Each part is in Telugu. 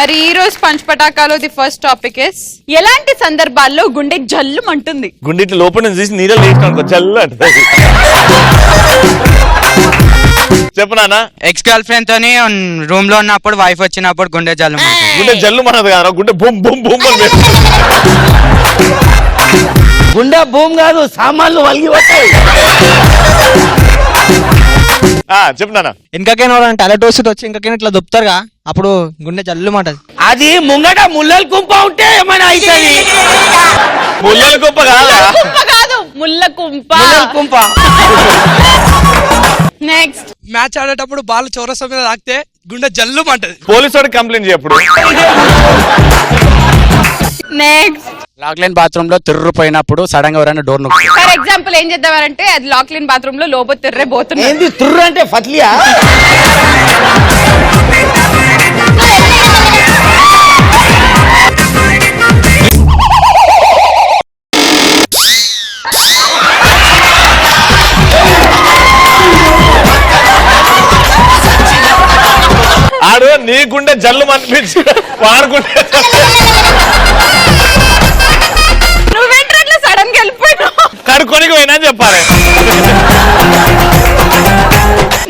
మరి ఈ రోజు పంచ్ పటాకాలో ది ఫస్ట్ టాపిక్ ఇస్ ఎలాంటి సందర్భాల్లో గుండె జల్లు అంటుంది. గుండె లోపల నుంచి తీసి నీళ్ళలో వేసినాను జల్లు అంటుంది. చెప్పు నాన్న. ఎక్స్ గర్ల్ ఫ్రెండ్ తోని రూమ్ లో ఉన్నప్పుడు వైఫ్ వచ్చినప్పుడు గుండె జల్లు. గుండె జల్లు మనది కదా, గుండె బూమ్ బూమ్ బూమ్ అని. గుండె బూమ్ కాదు, సామాన్లు వలిగి వస్తాయి. చెప్పు నాన్న. ఇంకకైనా టెలటోసిట్ వచ్చి ఇంకకైనా ఇట్లా దొప్పుతారుగా, అప్పుడు గుండె జల్లు మాటది. అది ముంగట ముల్లల కుంప ఉంటే ఏమైనా అవుతుంది. ముల్లల కుంప కాదా? కాదు, ముల్ల కుంప. కుంప. నెక్స్ట్, మ్యాచ్ ఆడేటప్పుడు బాల్ చౌరస్తా మీద తాకితే గుండె జల్లు అంటది. పోలీసు వాడికి కంప్లైంట్ చేయప్పుడు. నెక్స్ట్, లాక్లైన్ బాత్రూమ్ లో తిర్రుపోయినప్పుడు సడన్ గా ఎవరైనా డోర్ నొక్కి. ఫర్ ఎగ్జాంపుల్ ఏం చేద్దామంటే అది లాక్లిన్ బాత్రూమ్ లో లోపల తిర్రే పోతుంది. ఏంది తుర్రు అంటే ఫత్లియా? ఆడు నీ గుండె జల్లు అనిపించి వాడుకుంటే నువ్వేంట్రా సడన్ గా వెళ్ళిపోయినావు? కడుక్కొనికి పోయినా చెప్పాలి.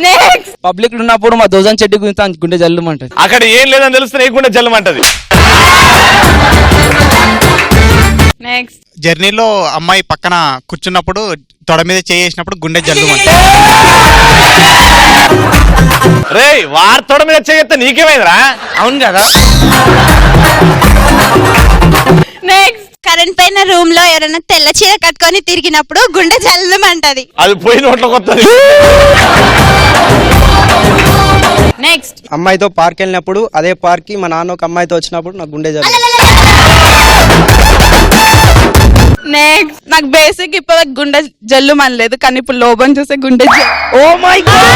నెక్స్ట్, పబ్లిక్ ఉన్నప్పుడు మా దోజన్ చెట్టు గురించి గుండె జల్లు అంటది. అక్కడ ఏం లేదని తెలిస్తే నీ గుండె జల్లు అంటది. నెక్స్ట్, జర్నీలో అమ్మాయి పక్కన కూర్చున్నప్పుడు తొడ మీద చేసినప్పుడు గుండె జల్లు. రే వార్తోడ మీద చేయత్తే నీకేమైందిరా? అవును కదా. నెక్స్ట్, కరెంట్ పైన రూమ్ లో ఎవరైనా తెల్ల చీర కట్టుకొని తిరిగినప్పుడు గుండె జల్లుమంటది. అది పోయి నోట్లోకి వస్తుంది. నెక్స్ట్, అమ్మాయితో పార్క్ వెళ్ళినప్పుడు అదే పార్క్ కి మా నాన్న ఒక అమ్మాయితో వచ్చినప్పుడు నాకు గుండె జల్లు. నెక్స్ట్, నాకు బేసిక్ ఇప్పుడు గుండె జల్లు మనలేదు, కానీ ఇప్పుడు లోబం చూసే గుండె ఓ మై గాడ్,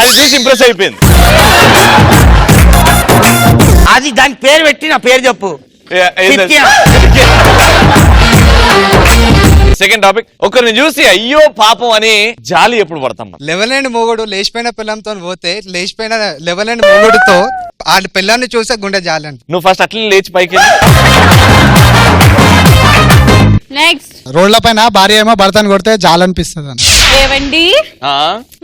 అది చూసి ఇంప్రెస్ అయిపోయింది. అది దాని పేరు పెట్టి నా పేరు చెప్పు. సెకండ్ టాపిక్, ఒకరిని చూసి అయ్యో పాపం అని జాలి ఎప్పుడు పడతాం? లెవెల్ మొగుడు లేచిపోయిన పిల్లంతో పోతే లేచిపోయిన లెవెల్ మొగుడుతో ఆ పిల్లాన్ని చూసే గుండె జాలండి. నువ్వు ఫస్ట్ అట్లా లేచి పైకి. నెక్స్ట్, రోడ్ల పైన భార్య ఏమో భర్తను కొడితే జాలనిపిస్తుంది అని. ఏవండి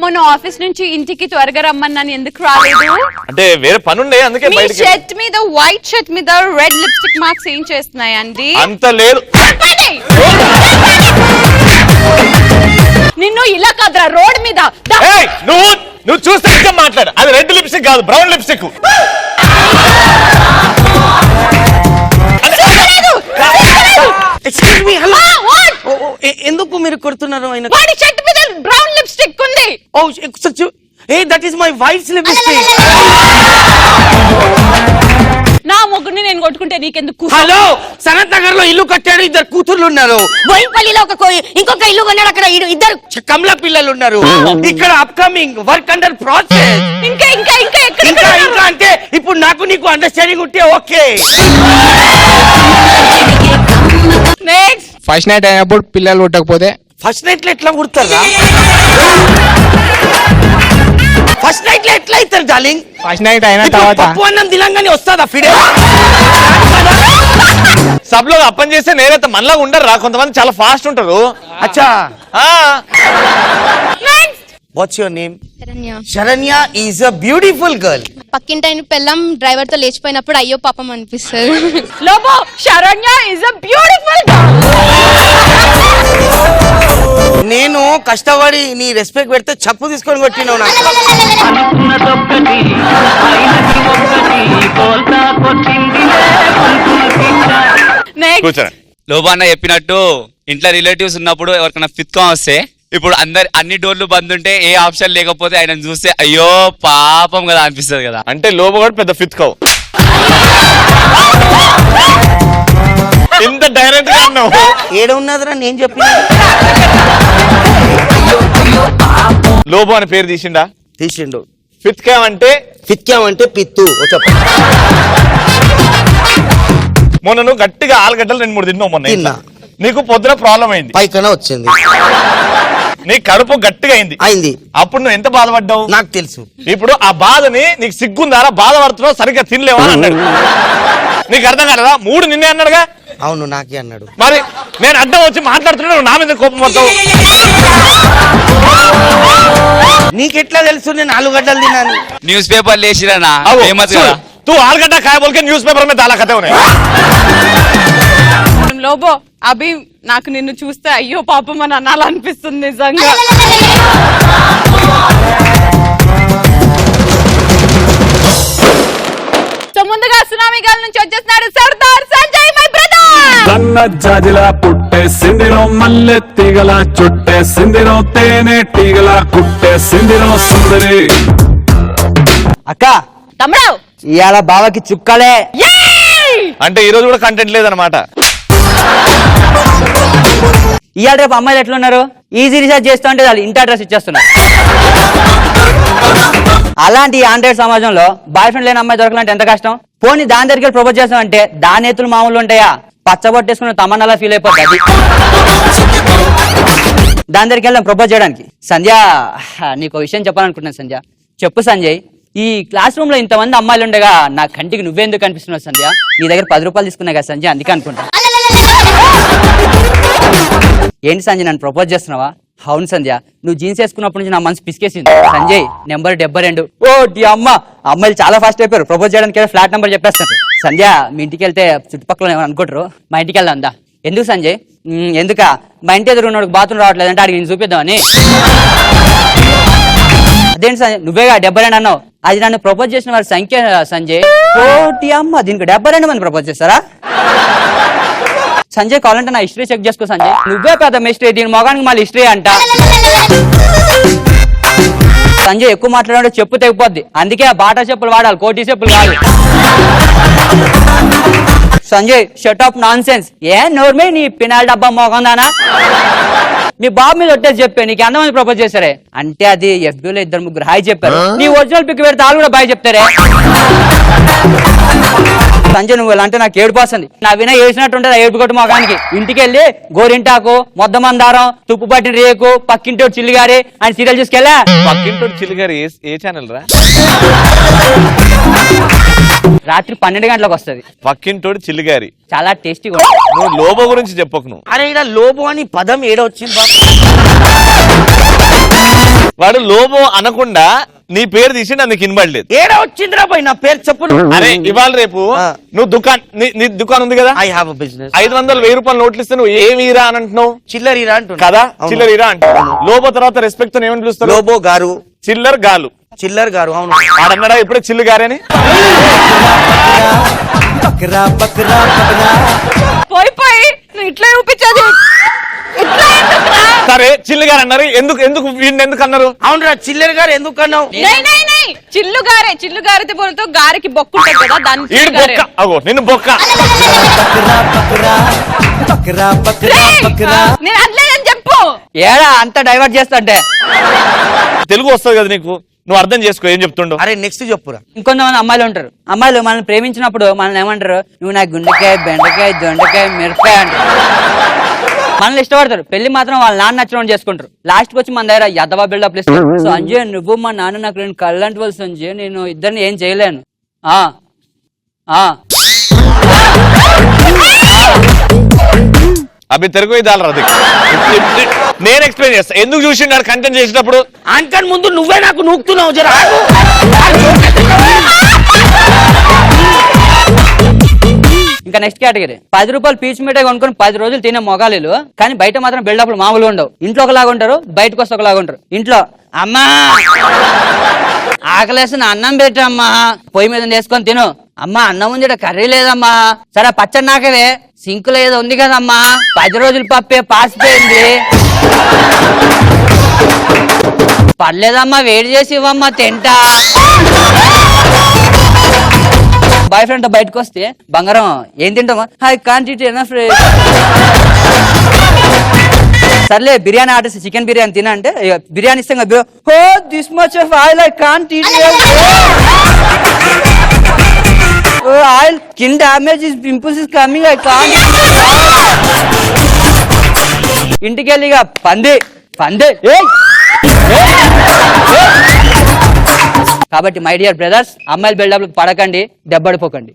మొన్న ఆఫీస్ నుంచి ఇంటికి త్వరగా రమ్మన్నాను, ఎందుకు రాలేదు? అంటే వేరే పనుండే అందుకే మీ షర్ట్ మీద వైట్ షర్ట్ మీద రెడ్ లిప్స్టిక్ మార్క్స్ ఏం చేస్తున్నాయండి? అంత లేదు. నిన్ను ఇలా కాదురా రోడ్ మీద. నువ్వు చూస్తే ఇంకా మాట్లాడు. అది రెడ్ లిప్స్టిక్ కాదు, బ్రౌన్ లిప్స్టిక్. ఎందుకు మీరు కొడుతున్నారు? ఆయన వాడి షర్ట్ మీద బ్రౌన్ లిప్స్టిక్ ఉంది. Oh that is my wife's lipstick. నా మొగ్గుని నేను కొట్టుకుంటే నీకెందుకు? హలో, సనత్ నగర్ లో ఇల్లు కట్టాడు, ఇద్దరు కూతుర్లు ఉన్నారు. బోయిపల్లిలో ఇంకొక ఇల్లు కొన్నాడు, అక్కడ ఇద్దరు కమల పిల్లలు ఉన్నారు. ఇక్కడ అప్కమింగ్ వర్క్ అండర్ ప్రాసెస్. ఇంకా ఇంకా ఇంకా ఇంకా ఇంకా అంటే ఇప్పుడు నాకు నీకు అండర్స్టాండింగ్ ఉంటే ఓకే. నెక్స్ట్, ఫస్ట్ నైట్ అయినప్పుడు పిల్లలు పుట్టకపోతే ఫస్ట్ నైట్ లో ఎట్లా కుడతారా? ఫస్ట్ నైట్ లో ఎట్లా అవుతారు డార్లింగ్? ఫస్ట్ నైట్ అయిన తర్వాత పప్పు అన్నం తినంగానే వస్తుందా ఫిడే? సబ్లో అప్పని చేస్తే నేనైతే మనలాగా ఉండరు రా, కొంతమంది చాలా ఫాస్ట్ ఉంటారు. అచ్చా, next, what's your name? Saranya. Saranya is a beautiful girl. పక్కింటైన పిల్లం డ్రైవర్ తో లేచిపోయినప్పుడు అయ్యో పాపం అనిపిస్తుంది. Lobo, Saranya is a beautiful girl. నేను కష్టపడి నీ రెస్పెక్ట్ పెడితే చెప్పు తీసుకొని కొట్టినావు నాకు. లోబాన్న చెప్పినట్టు ఇంట్లో రిలేటివ్స్ ఉన్నప్పుడు ఎవరికైనా ఫిత్కం వస్తే ఇప్పుడు అన్ని డోర్లు బంద్ ఉంటే ఏ ఆప్షన్ లేకపోతే ఆయన చూస్తే అయ్యో పాపం కదా అనిపిస్తుంది కదా. అంటే లోబో కూడా పెద్ద ఫిత్కవు. ఇంత డైరెక్ట్ గా అన్నావు. ఏడ ఉన్నదిరా నేను చెప్పిన. లోబో అని పేరు తీసిండా? తీసిండు. ఫిఫ్త్ క్యామ్ అంటే పిత్కామంటే పిత్తు చెప్పు. మొన్న నువ్వు గట్టిగా ఆలుగడ్డలు 2-3 తిన్నావు మొన్న తిన్నా. నీకు పొద్దున ప్రాబ్లం అయింది, పైకన వచ్చింది నీ కడుపు గట్టిగా అయింది. అయింది అప్పుడు నువ్వు ఎంత బాధపడ్డావు? నాకు తెలుసు. ఇప్పుడు ఆ బాధని నీకు సిగ్గుందారా, బాధపడుతున్నావు, సరిగ్గా తినలేవా అని అన్నాడు. నీకు అర్థం కాలేదా? 3 నిన్నే అన్నాడుగా. అవును నాకే అన్నాడు. మరి నేను అడ్డం వచ్చి మాట్లాడుతున్నా నువ్వు నా మీద కోపం పడతావు. నీకెట్లా తెలుసు నేను ఆలుగడ్డలు తిన్నాను? న్యూస్ పేపర్ లేచిరనా అగో, ఫేమస్ చూడు, కదా. तू आलगड्डा खाया बोल के न्यूज पेपर में डाला खाते उन्हें. లోబో అభి నాకు నిన్ను చూస్తే అయ్యో పాపం అని అనాలనిపిస్తుంది నిజంగా. సో ముందుగా సునామీ గాల నుంచి వచ్చేస్తున్నాడు సర్దార్ సంజయ్ మై బ్రదర్. సన్న జాజిలా పుట్టే సిందిరో మల్లె తీగల చుట్టే సిందిరో తేనె తీగల కుట్టే సిందిరో సుందరి. అక్క తమ్ముడు ఇవాళ బావకి చుక్కలే. అంటే ఈ రోజు కూడా కంటెంట్ లేదన్నమాట. ఇవాళ రేపు అమ్మాయిలు ఎట్లున్నారు, ఈజీ రీఛార్జ్ చేస్తూ ఉంటే వాళ్ళు ఇంటి అడ్రస్ ఇచ్చేస్తున్నారు. అలాంటి ఆండ్రాయిడ్ సమాజంలో బాయ్ ఫ్రెండ్ లేని అమ్మాయి దొరకాలంటే ఎంత కష్టం. పోనీ దాని దగ్గరికి ప్రపోజ్ చేస్తామంటే దాని ఎత్తులు మామూలు ఉంటాయా, పచ్చబొట్టేసుకున్న తమన్నాలా ఫీల్ అయిపోతుంది. అది దాని దగ్గరికి వెళ్దాం ప్రపోజ్ చేయడానికి. సంధ్య నీకు విషయం చెప్పాలనుకుంటున్నాను సంధ్య. చెప్పు సంజయ్, ఈ క్లాస్ రూమ్ లో ఇంతమంది అమ్మాయిలు ఉండగా నా కంటికి నువ్వెందుకు కనిపిస్తున్నావు సంధ్య? నీ దగ్గర 10 రూపాయలు తీసుకున్నా కదా సంధ్య, అందుకే అనుకుంటా. ఏంటి సంజయ్ నన్ను ప్రపోజ్ చేస్తున్నావా? అవును సంధ్య, నువ్వు జీన్స్ వేసుకున్నప్పటి నుంచి నా మనసు పిసికేసింది. సంజయ్ నెంబర్ 72. ఓ డి అమ్మ, అమ్మాయిలు చాలా ఫాస్ట్ అయిపోయారు. ప్రపోజ్ చేయడానికి ఫ్లాట్ నెంబర్ చెప్పేస్తారు. సంధ్య మీ ఇంటికి వెళ్తే చుట్టుపక్కల ఏమైనా అనుకుంటారు, మా ఇంటికి వెళ్దాం దా. ఎందుకు సంజయ్? ఎందుక మా ఇంటి ఎదురు ఉన్నోడికి బాత్రూమ్ రావట్లేదు అంటే అడిగి నేను చూపిద్దామని. అదేంటి సంజయ్ నువ్వేగా 72 అన్నావు, అది నన్ను ప్రపోజ్ చేసిన వారి సంఖ్య సంజయ్. ఓటి అమ్మ, దీనికి 72 మంది ప్రపోజ్ చేస్తారా? సంజయ్ కావాలంటే నా హిస్టరీ చెక్ చేసుకో సంజయ్, నువ్వే పెద్ద మిస్టరీ, దీని మొగానికి మళ్ళీ హిస్టరీ అంట. సంజయ్ ఎక్కువ మాట్లాడే చెప్పు తెగిపోద్ది, అందుకే ఆ బాటా చెప్పులు వాడాలి, కోటి చెప్పులు కాదు. సంజయ్ షట్ అప్ నాన్ సెన్స్. ఏ నోర్మే నీ పినాల్ డబ్బా మొగందానా? మీ బాబు మీద ఒట్టేసి చెప్పే నీకు ఎంతమంది ప్రపోజ్ చేశారే అంటే అది ఎఫ్బీలో 2-3 హాయ్ చెప్పారు. నీ ఒరిజినల్ పిక్ పెడితే వాళ్ళు కూడా బాయ్ చెప్తారే. సంజయ్ నువ్వు ఇలా అంటే నాకు ఏడుపు వస్తుంది. నా విన ఏడ్చినట్టు ఉంటుంది ఆ ఏడుపు కొట్టు మొగానికి. ఇంటికి వెళ్ళి గోరింటాకు, మొద్ద మందారం, తుప్పు పట్టిన రేకు, పక్కింటోడు చిల్లిగారి అని సీరియల్ చూసుకెళ్ళా. పక్కింటోడు చిల్లిగారు ఏ ఛానల్ రా? రాత్రి 12 గంటలకు వస్తుంది. పక్కింటోడు చిల్లిగారి చాలా టేస్టీగా. నువ్వు లోబో గురించి చెప్పకు. నువ్వు అరే ఇక్కడ లోబో అని పదం ఏడొచ్చింది బాబు? వాడు లోబో అనకుండా నీ పేరు తీసి అందుకు వినబడలేదు. ఏడ వచ్చిందిరా పోయి నా పేరు చెప్పు. అరే ఇవాళ రేపు నువ్వు నీ దుకాణం ఉంది కదా, ఐ హావ్ బిజినెస్. 500-1000 రూపాయలు నోట్లు ఇస్తే నువ్వు ఏమీరా అని అంటున్నావు? చిల్లరీరా అంటున్నా కదా, చిల్లరీరా అంట. లోబో తర్వాత రెస్పెక్ట్ తో ఏమని పిలుస్తారు? లోబో గారు, చిల్లర్ గాలు. చిల్లర్ గారు. అవును ఆడన్నాడా ఇప్పుడే చిల్లు గారే అని? పోయి నువ్వు ఇట్లా చూపించదు. సరే చిల్లు గారు అన్నారు, ఎందుకు వీడిని ఎందుకు అన్నారు? అవునరా చిల్లర్ గారు ఎందుకు అన్నావు? చిల్లు గారితే పోలతో గారికి బొక్కు ఉంటుంది కదా, దాన్ని ఈడు బొక్క. అగో నిన్ను బొక్క. నేను అనలేదని చెప్పు. ఏడా అంతా డైవర్ట్ చేస్తుంటే తెలుగు వస్తుంది కదా నీకు, నువ్వు అర్థం చేసుకో ఏం చెప్తుండవు. అరే నెక్స్ట్ చెప్పురా. ఇంకొంతమంది అమ్మాయిలు ఉంటారు, అమ్మాయిలు మనల్ని ప్రేమించినప్పుడు మనల్ని ఏమంటారు, నువ్వు నా గుండెకాయ, బెండకాయ, దొండకాయ, మిరపకాయ అంటారు. మనల్ని ఇష్టపడతారు, పెళ్లి మాత్రం వాళ్ళ నాన్న నచ్చడం చేసుకుంటారు. లాస్ట్ కి వచ్చి మన దగ్గర యదవా బిల్డప్ ఇస్తారు. సంజయ్ నువ్వు మా నాన్న నాకు 2 కళ్ళంటి వాళ్ళు సంజయ్, నేను ఇద్దరిని ఏం చేయలేను. అవి తెలుగు ఇదాలరా. నేను ఎక్స్ప్లెయిన్ చేస్తా ఎందుకు చూసిండు కంటెంట్ చేసినప్పుడు. అంకన్ ముందు నువ్వే నాకు నూకుతున్నావు జర. ఇంకా నెక్స్ట్ కేటగిరీ 10 రూపాయలు పీచు మిఠాయి కొనుక్కొని 10 రోజులు తినే మొగాలీలు, కానీ బయట మాత్రం బిల్డప్లు మామూలుగా ఉండవు. ఇంట్లో ఒకలాగా ఉంటారు, బయటకు వస్తే ఒకలాగా ఉంటారు. ఇంట్లో అమ్మా ఆకలేసిన అన్నం పెట్టమ్మా, పొయ్యి మీద వేసుకొని తిను. అమ్మా అన్నం ఉంది, కర్రీ లేదమ్మా. సరే పచ్చడి నాకవే, సింకులో ఏదో ఉంది కదమ్మా. 10 రోజులు పప్పే పాసిపోయింది, పర్లేదమ్మా వేడి చేసి ఇవ్వమ్మా తింటా. బాయ్ ఫ్రెండ్ తో బయటకు వస్తే బంగారం ఏం తింటామా, ఐ కాంట్ ఈట్ ఎనఫ్. సర్లే బిర్యానీ ఆర్డర్ చికెన్ బిర్యానీ తిన అంటే ఇక బిర్యానీ ఇస్తాం కదా oh this much of oil I can't eat oil skin damage is pimples is coming I can't. ఇంటికి వెళ్ళి ఇక పంది పంది ఏయ్! కాబట్టి మై డియర్ బ్రదర్స్ అమ్మాయిల బిల్డప్ పడకండి, దెబ్బడిపోకండి.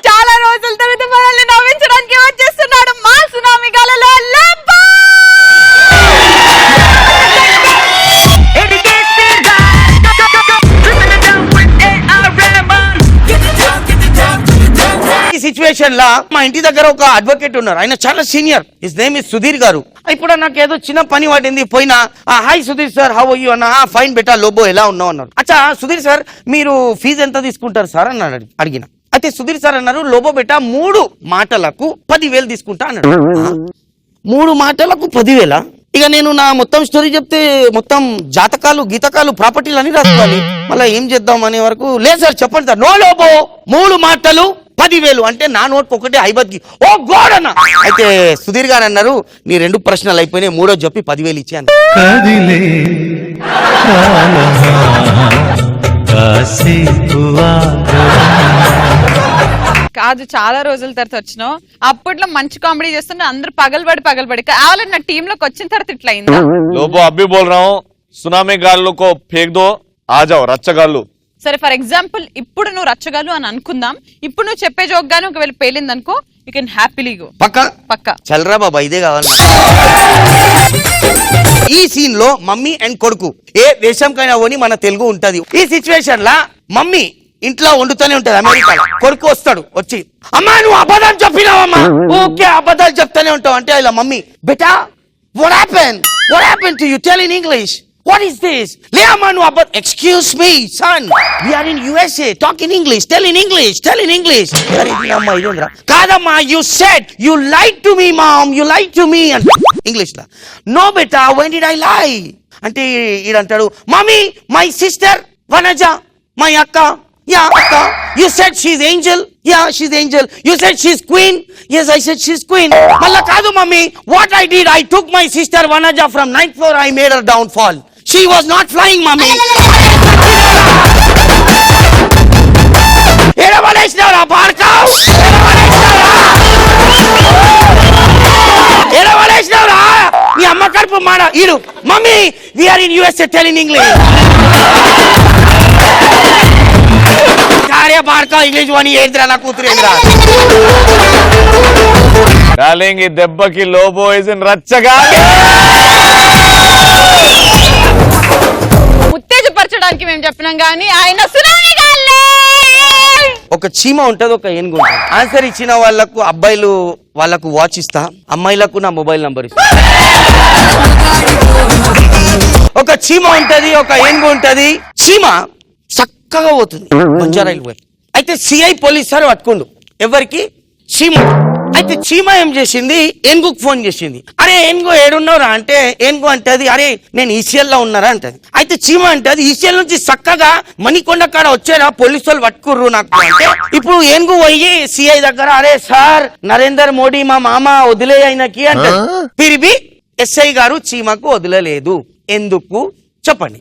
చాలా రోజుల తర్వాత మనల్ని నవ్వించడానికి వచ్చేస్తున్నాడు మా సునామీ గాలలో లంబా. ఈ సిచ్యువేషన్ లా మా ఇంటి దగ్గర ఒక అడ్వకేట్ ఉన్నారు, ఆయన చాలా senior, his name is Sudheer గారు. ఇప్పుడు నాకు ఏదో చిన్న పని పడింది, పోయినా hi Sudheer sir how you అన్న, ఫైన్ బెటా లోబో ఎలా ఉన్నావు అన్నారు. అచ్చా సుధీర్ సార్ మీరు ఫీజు ఎంత తీసుకుంటారు సార్ అన్నాడు, అడిగిన. అయితే సుధీర్ సార్ అన్నారు లోబో బెటా 3 మాటలకు 10,000 తీసుకుంటా అన్నాడు. 3 మాటలకు 10,000? ఇక నేను నా మొత్తం స్టోరీ చెప్తే మొత్తం జాతకాలు గీతకాలు ప్రాపర్టీలు అని రాసుకోవాలి, మళ్ళీ ఏం చేద్దాం అనే వరకు లేదు సార్ చెప్పండి సార్. నో లోబో 3 మాటలు 10,000 అంటే నా నోట్ ఒకటి ఐబద్కి ఓ గోడ్ అన్న. అయితే సుధీర్ గారు అన్నారు నీ 2 ప్రశ్నలు అయిపోయినాయి, 3వ చెప్పి 10,000 ఇచ్చాను. కాదు చాలా రోజుల తర్వాత వచ్చినావు, అప్పట్లో మంచి కామెడీ చేస్తున్నా అందరూ పగలబడి కావాలని నా టీమ్ లోకి వచ్చిన తర్వాత ఇట్లా అయిందా? లోబో అబ్బి బోల్ రहा हूं, సునామీ గాల్లో కో ఫేక్ దో ఆ జాओ రచ్చగాళ్ళు. సరే ఫర్ ఎగ్జాంపుల్ ఇప్పుడు నువ్వు రచ్చగాలు అని అనుకుందాం, ఇప్పుడు నువ్వు చెప్పే జోక్ గానీ ఒకవేళ పేలింది అనుకో యూ కెన్ హ్యాపీలీ గో. పక్కా చల్రా బాబా ఇదే కావాలి. ఈ సీన్ లో మమ్మీ అండ్ కొడుకు ఏ దేశంకైనా పోని మన తెలుగు ఉంటది. ఈ సిచ్యువేషన్ లా మమ్మీ ఇంట్లో వండుతూనే ఉంటది అమెరికాలో, కొడుకు వస్తాడు, వచ్చి అమ్మా నువ్వు అబద్ధాలు చెప్పినావమ్మా, ఓకే అబద్ధాలు చెప్తానే ఉంటావు అంటే ఇలా మమ్మీ బేటా what happen to you tell in English, what is this? లే అమ్మా నువ్వు అబద్ధం, excuse me son we are in USA, talk in English, tell in English. అమ్మా ఇదేంద్రా, కాదమ్మా you said you lied to me mom, you lied to me అంటే ఇంగ్లీష్ లా. నో బేటా వెన్ డిడ్ ఐ లై అంటే ఈడంటాడు mummy my sister Vanaja my అక్క, yeah akka, you said she's angel, yeah she's angel, you said she's queen, yes I said she's queen. malla kaadu mummy, what I did, I took my sister Vanaja from 9th floor, I made her downfall, she was not flying mummy. era valesnara barkav, era valesnara ni amma karpu mada idu mummy we are in USA, tell in English. English వాణి ఏంద్రా నా కూతురు ఏంద్రా. డార్లింగ్ ఈ దెబ్బకి లోబో ఇస్ ఇన్ రచ్చగా. ఉత్తేజపరచడానికి మేము చెప్పినాం కానీ ఆయన సునామీ గాల్లే. ఒక చీమ ఉంటది, ఒక ఏనుగు ఉంటది. ఆన్సర్ ఇచ్చిన వాళ్ళకు అబ్బాయిలు వాళ్ళకు వాచ్ ఇస్తా, అమ్మాయిలకు నా మొబైల్ నంబర్ ఇస్తా. ఒక చీమ ఉంటది, ఒక ఏనుగు ఉంటది. చీమ చక్కగా పోతుంది బంజారాయిలు పోయి, అయితే సిఐ పోలీస్ సార్ పట్టుకుండు ఎవరికి చీమ. అయితే చీమ ఏం చేసింది, ఏనుగుకు ఫోన్ చేసింది, అరే ఏనుగు ఏడున్నారా అంటే ఏనుగు అంటది అరే నేను ఈసీఎల్ లో ఉన్నారా అంటది. అయితే చీమ అంటది ఈసీఎల్ నుంచి చక్కగా మణికొండ కాడ వచ్చారా పోలీసు వాళ్ళు పట్టుకుర్రు నాకు అంటే. ఇప్పుడు ఏనుగు పోయి సిఐ దగ్గర అరే సార్ నరేందర్ మోడీ మా మామ వదిలే ఆయనకి అంటది. తిరిగి ఎస్ఐ గారు చీమకు వదిలలేదు, ఎందుకు చెప్పండి.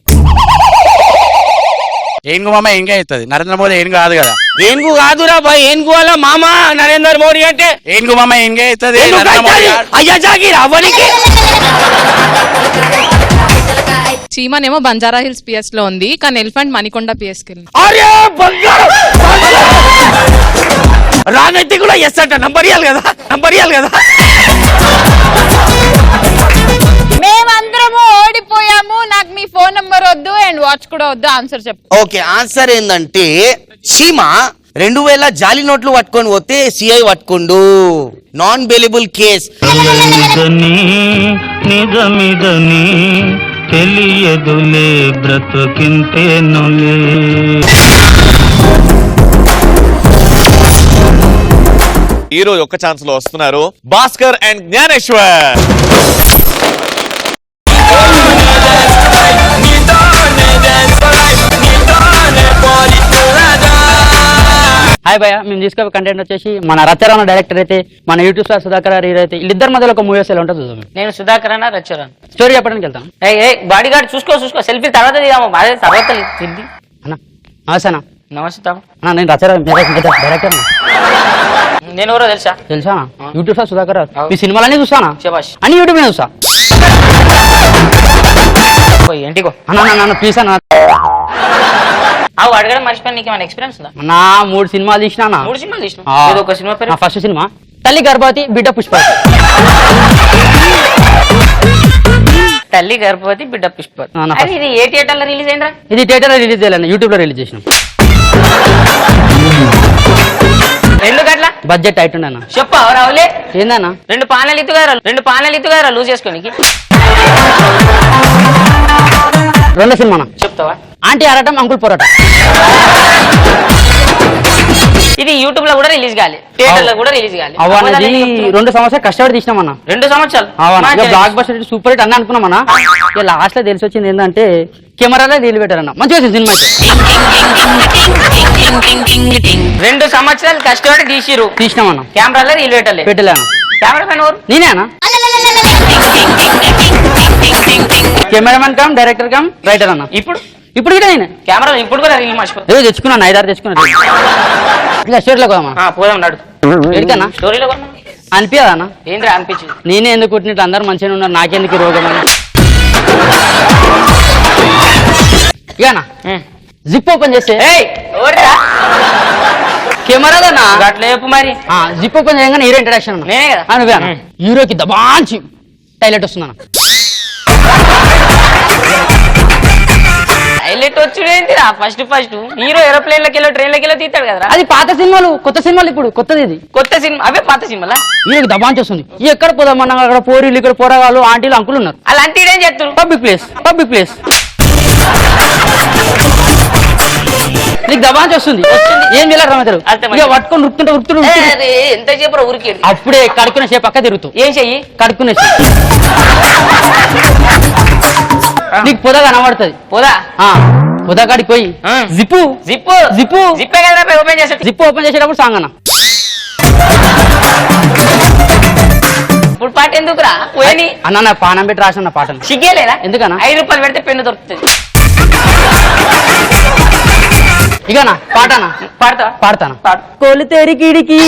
ఏనుగు మామ ఏం అవుతుంది, నరేంద్ర మోదీ ఏనుగు కాదు కదా. ఏనుగు కాదురా బాయ్, ఏనుగు వాళ్ళ మామ నరేందర్ మోడీ అంటే ఏనుగు మామ ఏం అవుతుంది, అయ్యా జాగిర్ అవనికి. చీమనేమో బంజారా హిల్స్ పిఎస్ లో ఉంది, కానీ ఎలిఫెంట్ మణికొండ పిఎస్ కి. అరే బంగారం రానైతే కూడా ఎస్ అంట, నంబర్ ఇవ్వాలి కదా. మేమందరము ఓడిపోయాము, నాకు మీ ఫోన్ నంబర్ వద్దు అండ్ వాచ్ కూడా వద్దు, ఆన్సర్ చెప్పు. ఓకే ఆన్సర్ ఏంటంటే చీమ 2000 జాలి నోట్లు పట్టుకొని పోతే సిఐ పట్టుకుండు, నాన్ బెయిలబుల్ కేస్. నిజమిదని తెలియదులే బ్రతుకింతేనులే. ఈ రోజు ఒక్క ఛాన్స్ లో వస్తున్నారు భాస్కర్ అండ్ జ్ఞానేశ్వర్. హాయ్ భయ మేము తీసుకునే కంటెంట్ వచ్చేసి మన రచరణ డైరెక్టర్ అయితే మన యూట్యూబ్ స్టార్ సుధాకర్ హీరో అయితే వీళ్ళిద్దరి మధ్యలో ఒక మూవీ ఎలా ఉంటుంది చూద్దాం. నేను సుధాకర్ అన్న రచ్చరాన్ స్టోరీ చెప్పడానికి వెళ్తాను. ఏ బాడీ గార్డ్ చూసుకో సెల్ఫీ తర్వాత దిగాము అదే తర్వాత తింది. అన్న నమస్తే అన్న. నమస్తే అన్న నేను రచరణ డైరెక్టర్ నేను ఎవరో తెలుసా? తెలుసా యూట్యూబ్ స్టార్ సుధాకర్ మీ సినిమాలన్నీ చూస్తానా? శభాష్. అన్ని యూట్యూబ్ మీద చూస్తా. ఇంటికో అన్న ప్లీజ్ అన్న. అడగడం మర్చిపోయి నీకు ఏమైనా ఎక్స్పీరియన్స్ ఉందా? నా 3 సినిమాలు తీసినా. 3 సినిమాలు తీసిన ఏదో ఒక సినిమా పేరు. ఫస్ట్ సినిమా తల్లి గర్భవతి బిడ్డ పుష్ప. తల్లి గర్భవతి బిడ్డ పుష్ప. ఇది ఏ థియేటర్ లో రిలీజ్ అయిందా? ఇది థియేటర్ లో రిలీజ్ చేయాలి, యూట్యూబ్ లో రిలీజ్ చేసినాం. ఎందుకట్లా? బడ్జెట్ టైట్ ఉండే అన్న. చెప్పా రావులే ఏందన్నా? 2 పానెల్ ఇత్తుగారా లూజ్ చేసుకోనికి. రెండో సినిమా చెప్తావా? ఆంటీ ఆడటం అంకుల్ పోరాటం. ఇది యూట్యూబ్ లో కూడా రిలీజ్ కాలే, థియేటర్ లో కూడా రిలీజ్ కాలే. అవన్నది 2 సంవత్సరాలు కష్టపడి తీసినామన్నా. 2 సంవత్సరాలు బ్లాక్ బస్టర్ సూపర్ హిట్ అన్న అనుకున్నామన్నా. ఇక లాస్ట్ లో తెలిసి వచ్చింది ఏంటంటే కెమెరాలో రీల్ పెట్టారన్న. మంచిగా వచ్చింది సినిమా. 2 సంవత్సరాలు కష్టపడి తీసినామన్నా. కెమెరాలో రీల్ పెట్టలే కెమెరా మ్యాన్ ఎవరు? నేనేనా? Cameraman come director cum writer అన్న. ఇప్పుడు కూడా నేను కెమెరా ఇప్పుడు కూడా రీల్ మర్చిపో. ఏదో తెచ్చుకున్నాను, 5-6 తెచ్చుకున్నాను. ఇక స్టోరీలో పోదామా? పోదాం నడు. ఎడికన్నా స్టోరీలో అనిపించదా అన్న? ఏంద్రా అనిపించింది? నేనే ఎందుకు కొట్టినట్టు అందరు మంచిగా ఉన్నారు, నాకెందుకు రోగం అని. ఇకనా జిప్ ఓపెన్ చేస్తే కెమెరాదన్నా అట్లా చెప్పు మరి. జిప్ ఓపెన్ చేయగానే హీరో ఇంట్రడక్షన్ అన్న. నేనే కదా నువ్వే అన్న. హీరోకి దబాంచి టైలెట్ వస్తుందన్న. హైలైట్ వచ్చుడేంటిరా? ఫస్ట్ హీరో ఏరోప్లేన్ లకి ట్రైన్ లకి తీస్తాడు కదా. అది పాత సినిమాలు, కొత్త సినిమాలు ఇప్పుడు కొత్తది. ఇది కొత్త సినిమా, అవే పాత సినిమాలా? హీరోకి దబాంచి వస్తుంది. ఎక్కడ పోదామన్నా అక్కడ పోరీలు, ఇక్కడ పోరగాళ్ళు, ఆంటీలు, అంకులు ఉన్నారు. అలాంటి ఏం చేస్తారు? పబ్లిక్ ప్లేస్ నీకు దబాంచి వస్తుంది. ఏం చేయాలి రమేతలు? ఇక పట్టుకొని ఉరుకుతుంటే ఎంత చెప్పరు ఊరికి. అప్పుడే కడుక్కునే సేపు పక్క తిరుగుతూ. ఏం చెయ్యి? కడుక్కునే నీకు పొద కనబడుతుంది. పొద కాడికి పోయి జిప్పు ఓపెన్ చేసేటప్పుడు సాంగ్ అన్న. ఇప్పుడు పాట ఎందుకురా? పోయి అన్న పానం పెట్టి రాసిన పాటను సిగ్గేలేదా? ఎందుకన్నా? 5 రూపాయలు పెడితే పెన్ను దొరుకుతుంది. ఇకనా పాటనా? పాడతాను. కోలు తెరికిడికి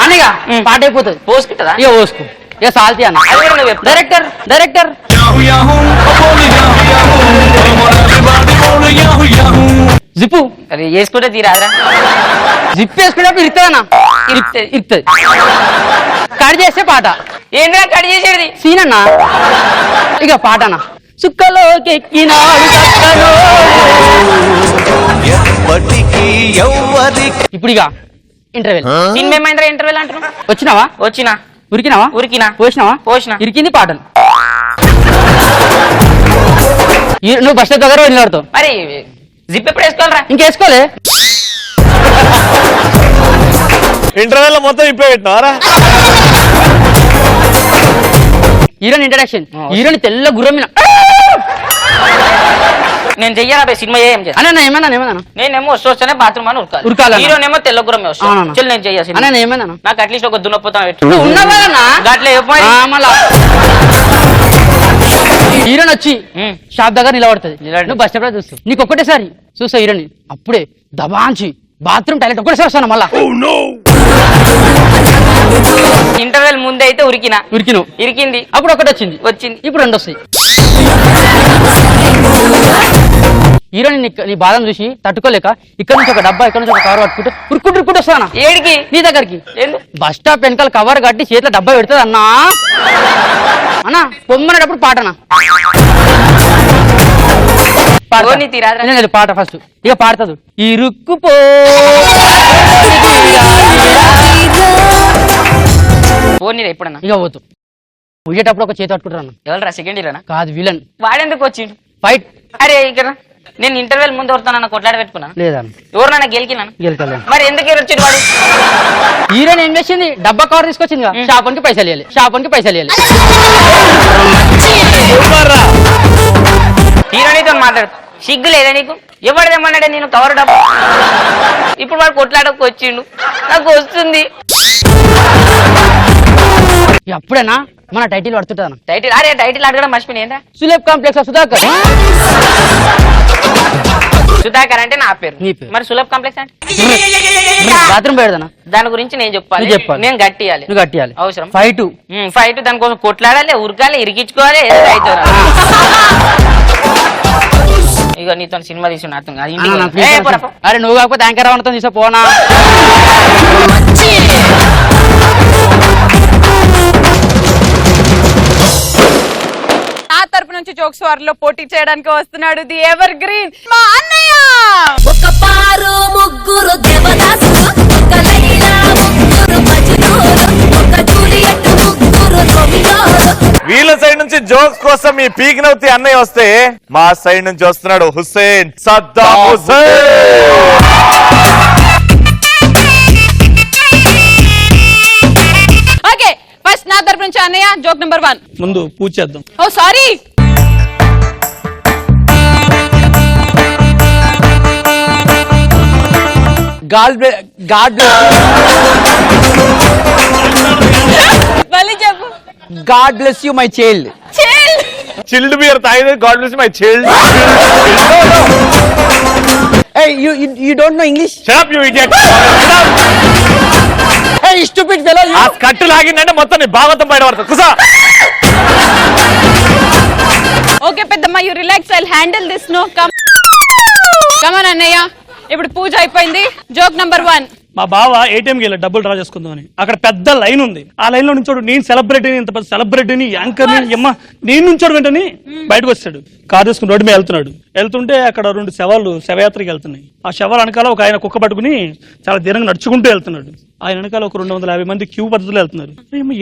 అనిగా పాట అయిపోతుంది. పోసుకుంటుందా? ఇక పోసుకు. ఇక సాల్తీ అన్న. డైరెక్టర్ జిప్పు అది వేసుకుంటే తీరాదరా? జిప్ వేసుకునేప్పుడు ఇరుతుందన్నా. ఇరుతుంది. కట్ చేస్తే పాట. ఏంటో కట్ చేసేది సీన్ అన్నా. ఇక పాటనా? సుక్కలోకి ఇప్పుడు ఇక ఇంటర్వెల్. సినిమా ఏమైందిరా ఇంటర్వెల్ అంటున్నా? వచ్చినా ఉరికినా పోసినావా ఇరికింది పాటలు. నువ్వు బస్ దగ్గర వెళ్ళాడుతావు. మరి జిప్ ఎప్పుడు వేసుకోవాలరా? ఇంకేసుకోలే. ఇంటర్వెల్ లో మొత్తం ఇప్పే పెట్టినారా? హీరోని ఇంట్రడక్షన్. హీరోని తెల్ల గుర్రం మీద నేను చెయ్యాలి సినిమా ఏం చేయాలి? ఏమన్నా నేనేమో వస్తూనే బాత్రూమ్ అని ఉరకాలి. హీరోనేమో తెల్లగురం నేను చెయ్యాలి. ఏమన్నా నాకు అట్లీస్ట్ ఒక దున్నపోతాం హీరోని వచ్చి షాప్ దగ్గర నిలబడుతుంది. నువ్వు బస్ స్టాప్ లో చూస్తావు. నీకు ఒక్కటేసారి చూస్తావు హీరోని. అప్పుడే దబాంచి బాత్రూమ్ టాయిలెట్ ఒక్కటేసారి వస్తాను. మళ్ళా ఇంటర్వెల్ ముందు అయితే ఇరికింది. అప్పుడు ఒకటి వచ్చింది. ఇప్పుడు 2 వస్తాయి. హీరోని నీ బాధను చూసి తట్టుకోలేక ఇక్కడ నుంచి ఒక డబ్బా, ఇక్కడ నుంచి ఒక కవర్ పట్టుకుంటూ ఉరుక్కుంటూ వస్తానా ఏడికి? నీ దగ్గరికి. బస్ స్టాప్ వెనకాల కవర్ కట్టి చేతిలో డబ్బా పెడుతుంది అన్నా. పొమ్మనేటప్పుడు పాటనా? పాట ఫస్ట్ ఇక పాడుతుంది. ఇరుక్కుపో ఎప్పుడన్నా ఇక పోతు పోయేటప్పుడు ఒక చేతి పట్టుకుంటాను. ఎవరా? సెకండ్ హీరోనా? కాదు, విలన్. వాడెందుకు వచ్చిండు? ఫైట్. అరే ఇక్కడ నేను ఇంటర్వెల్ ముందు ఎవరితో కొట్లాడ పెట్టుకున్నా లేదా? ఎవరు గెలికినాను? గెలికలే. మరి ఎందుకు వచ్చిండు వాడు? హీరోని ఏం చేసింది? డబ్బా కవర్ తీసుకొచ్చింది. షాపుకి పైసలు ఇవ్వాలి. హీరోనితో మాట్లాడు సిగ్గు లేదా నీకు? ఎవడు తెమ్మన్నాడే నేను కవర్ డబ్బా? ఇప్పుడు వాడు కొట్లాడకు వచ్చిండు, నాకు వస్తుంది. అప్పుడేనా మన టైటిల్ పడుతుంటా టైటిల్ అరే టైటిల్ అడగడం మర్చిపోయినా. సులేబ్ కాంప్లెక్స్ సుధాకర్. సుధాకర్ అంటే నా పేరు. నీ పేరు. మరి సులభ్ కాంప్లెక్స్ అంటే బాత్రూమ్ పెడదానా? దాని గురించి నేను చెప్పాలి. నువ్వు చెప్పాలి. నేను గట్టియాలి. నువ్వు కట్టియాలి. అవసరం. ఫైట్ దానికోసం కొట్లాడాలి, ఉరకాలి, ఇరికించుకోవాలి, ఏదో అవుతుంది. ఇక నీతో సినిమా తీసుకుని అర్థం కాదు. ఇంటికి ఏ పోరా పో. అరే నువ్వు కాకపోతే యాంకర్ అవడంతో తీసా పోనా. నా తరపు నుంచి జోక్స్ వారిలో పోటీ చేయడానికి వస్తున్నాడు ది ఎవర్ గ్రీన్ మా అన్నయ్య. ఒక పారు ముగ్గురు దేవదాసులు, ఒక లైలా ముగ్గురు మజ్నూలు, ఒక జూలియట్ ముగ్గురు రోమియోలు. వీళ్ళ సైడ్ నుంచి జోక్స్ కోసం మీ పీక్ నవ్వుతి అన్నయ్య వస్తే మా సైడ్ నుంచి వస్తున్నాడు హుస్సేన్ సద్దాం హుస్సేన్. ఓకే ఫస్ట్ నా తరపు నుంచి అన్నయ్య జోక్ నెంబర్ 1. ముందు పూజ చేద్దాం. Oh sorry. మళ్ళీ చెప్పు. God bless you my child. Chilled beer తాగితే god bless my child. Hey, you don't know English? Shut up, you idiot. Hey, stupid fellow. ఆ కట్టు లాగిందంటే మొత్తం నీ భాగవతం బయట పడుతుంది. కుసా. ఓకే పెద్దమ్మ you relax, I will handle this. No come on అన్నయ్య. ఇప్పుడు పూజ అయిపోయింది. Joke number 1. మా బావ ఏటీఎంకి వెళ్ళి డబ్బులు డ్రా చేసుకుందామని అక్కడ పెద్ద లైన్ ఉంది. ఆ లైన్ లో నుంచోడు నేను సెలబ్రిటీని, ఇంత పెద్ద సెలబ్రిటీని, యాంకర్ ని, అమ్మ నేను నుంచోడు వెంటనే బయటకు వచ్చాడు. కారు తీసుకుని రోడ్డు మీద వెళ్తుంటే అక్కడ 2 శవాలు శవయాత్రకి వెళ్తున్నాయి. ఆ శవాల వెనకాల ఒక ఆయన కుక్క పట్టుకుని చాలా దీనంగా నడుచుకుంటూ వెళ్తున్నాడు. ఆయన వెనకాల ఒక 250 మంది క్యూ పద్ధతిలో వెళ్తున్నారు.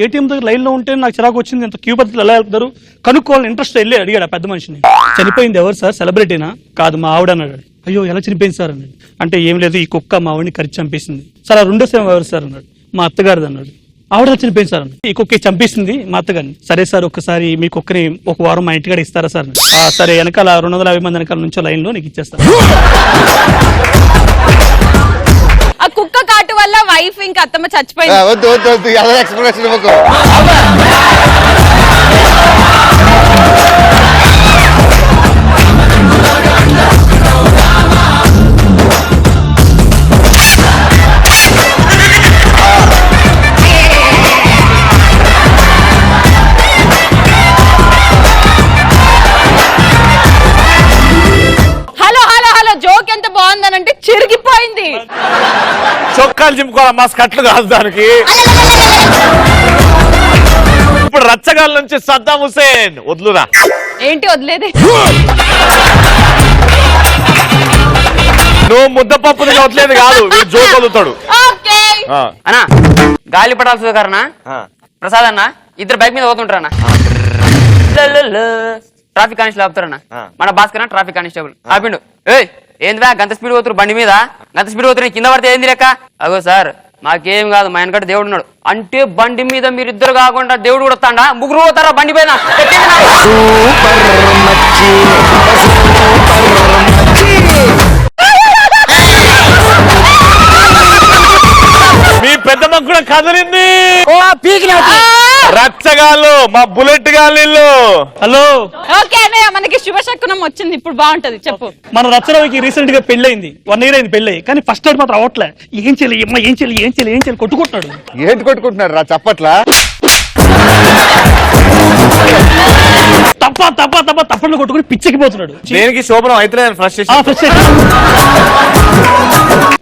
ఏటీఎం దగ్గర లైన్ లో ఉంటే నాకు చిరాకు వచ్చింది, ఇంత క్యూ పద్ధతిలో ఎలా వెళ్తున్నారు కనుక్కోవాలని ఇంట్రెస్ట్ వెళ్ళి అడిగాడు ఆ పెద్ద మనిషిని. చనిపోయింది ఎవరు సార్? సెలబ్రిటీనా? కాదు మా ఆవిడ అన్నాడు. అయ్యో ఎలా చనిపోయింది సార్ అన్నాడు. అంటే ఏం లేదు, ఈ కుక్క మా ఆవిడని కరిచి చంపేసింది. సార్ ఆ 2వ శవం ఎవరు సార్ అన్నాడు. మా అత్తగారిది అన్నాడు. ఆవిడ చనిపోయింది సార్ అన్నాడు. ఈ కుక్క చంపేసింది మా అత్తగారిని. సరే సార్ ఒక్కసారి మీ కుక్కని ఒక వారం మా ఇంటికాడ ఇస్తారా సార్? సరే వెనకాల 250 మంది వెనకాల నుంచో లైన్ లో నీకు ఇచ్చేస్తాను. ఆ కుక్క కాటు వల్ల వైఫ్ ఇంకా అత్తమ్మ చచ్చిపోయింది. వద్దు వద్దు వద్దు అదే ఎక్స్ప్రెషన్ ఇవ్వకు. జోక్ ఎంత బాగుందనంటే చిరిగిపోయింది. చొక్కాలు చింపుకోవాలి, మా కట్లు కాదు దానికి. ఇప్పుడు రచ్చగాల నుంచి సద్దాం హుస్సేన్ వదులురా. ఏంటి వదిలేది? నువ్వు ముద్దపప్పు వదిలేదు కాదు, జోక్ వదులుతాడు. అన్నా గాలిపటాలు సుధాకరణ ప్రసాద్ అన్న ఇద్దరు బైక్ మీద పోతుంటారన్న. Traffic constable ఆపుతారన్న. మన భాస్కర్ ట్రాఫిక్ కానిస్టేబుల్ ఆపిండు. ఏయ్ ఏందివా గంత స్పీడ్ పోతురు బండి మీద, గంత స్పీడ్ పోతురు కింద పడితే ఏంది లెక్క? అగో సార్ మాకేం కాదు, మా వెనకటి దేవుడు ఉన్నాడు. అంటే బండి మీద మీరు ఇద్దరు కాకుండా దేవుడు కూడా వస్తాడా? ముగ్గురు పోతారా బండి పైన? మీ పెద్దమ్మ కూడా కదిలింది. రచ్చగాళ్ళు మా బుల్లెట్ గాళ్ళు. హలో ఓకే అన్నయ్య మనకి శుభశకునం వచ్చింది. ఇప్పుడు బాగుంటది చెప్పు. మన రచ్చరావుకి రీసెంట్ గా పెళ్ళయింది, 1 year అయింది పెళ్ళి. కానీ ఫస్ట్ నైట్ మాత్రం అవట్లే. ఏం చేయాలి అమ్మా, ఏం చేయాలి, ఏం చేయాలి, ఏం చేయాలి కొట్టుకుంటున్నాడు. ఏంటి కొట్టుకుంటున్నాడు రా చప్పట్లా? తప్పట్లు కొట్టుకుని పిచ్చెక్కిపోతున్నాడు. దేనికి శోభనం అయితే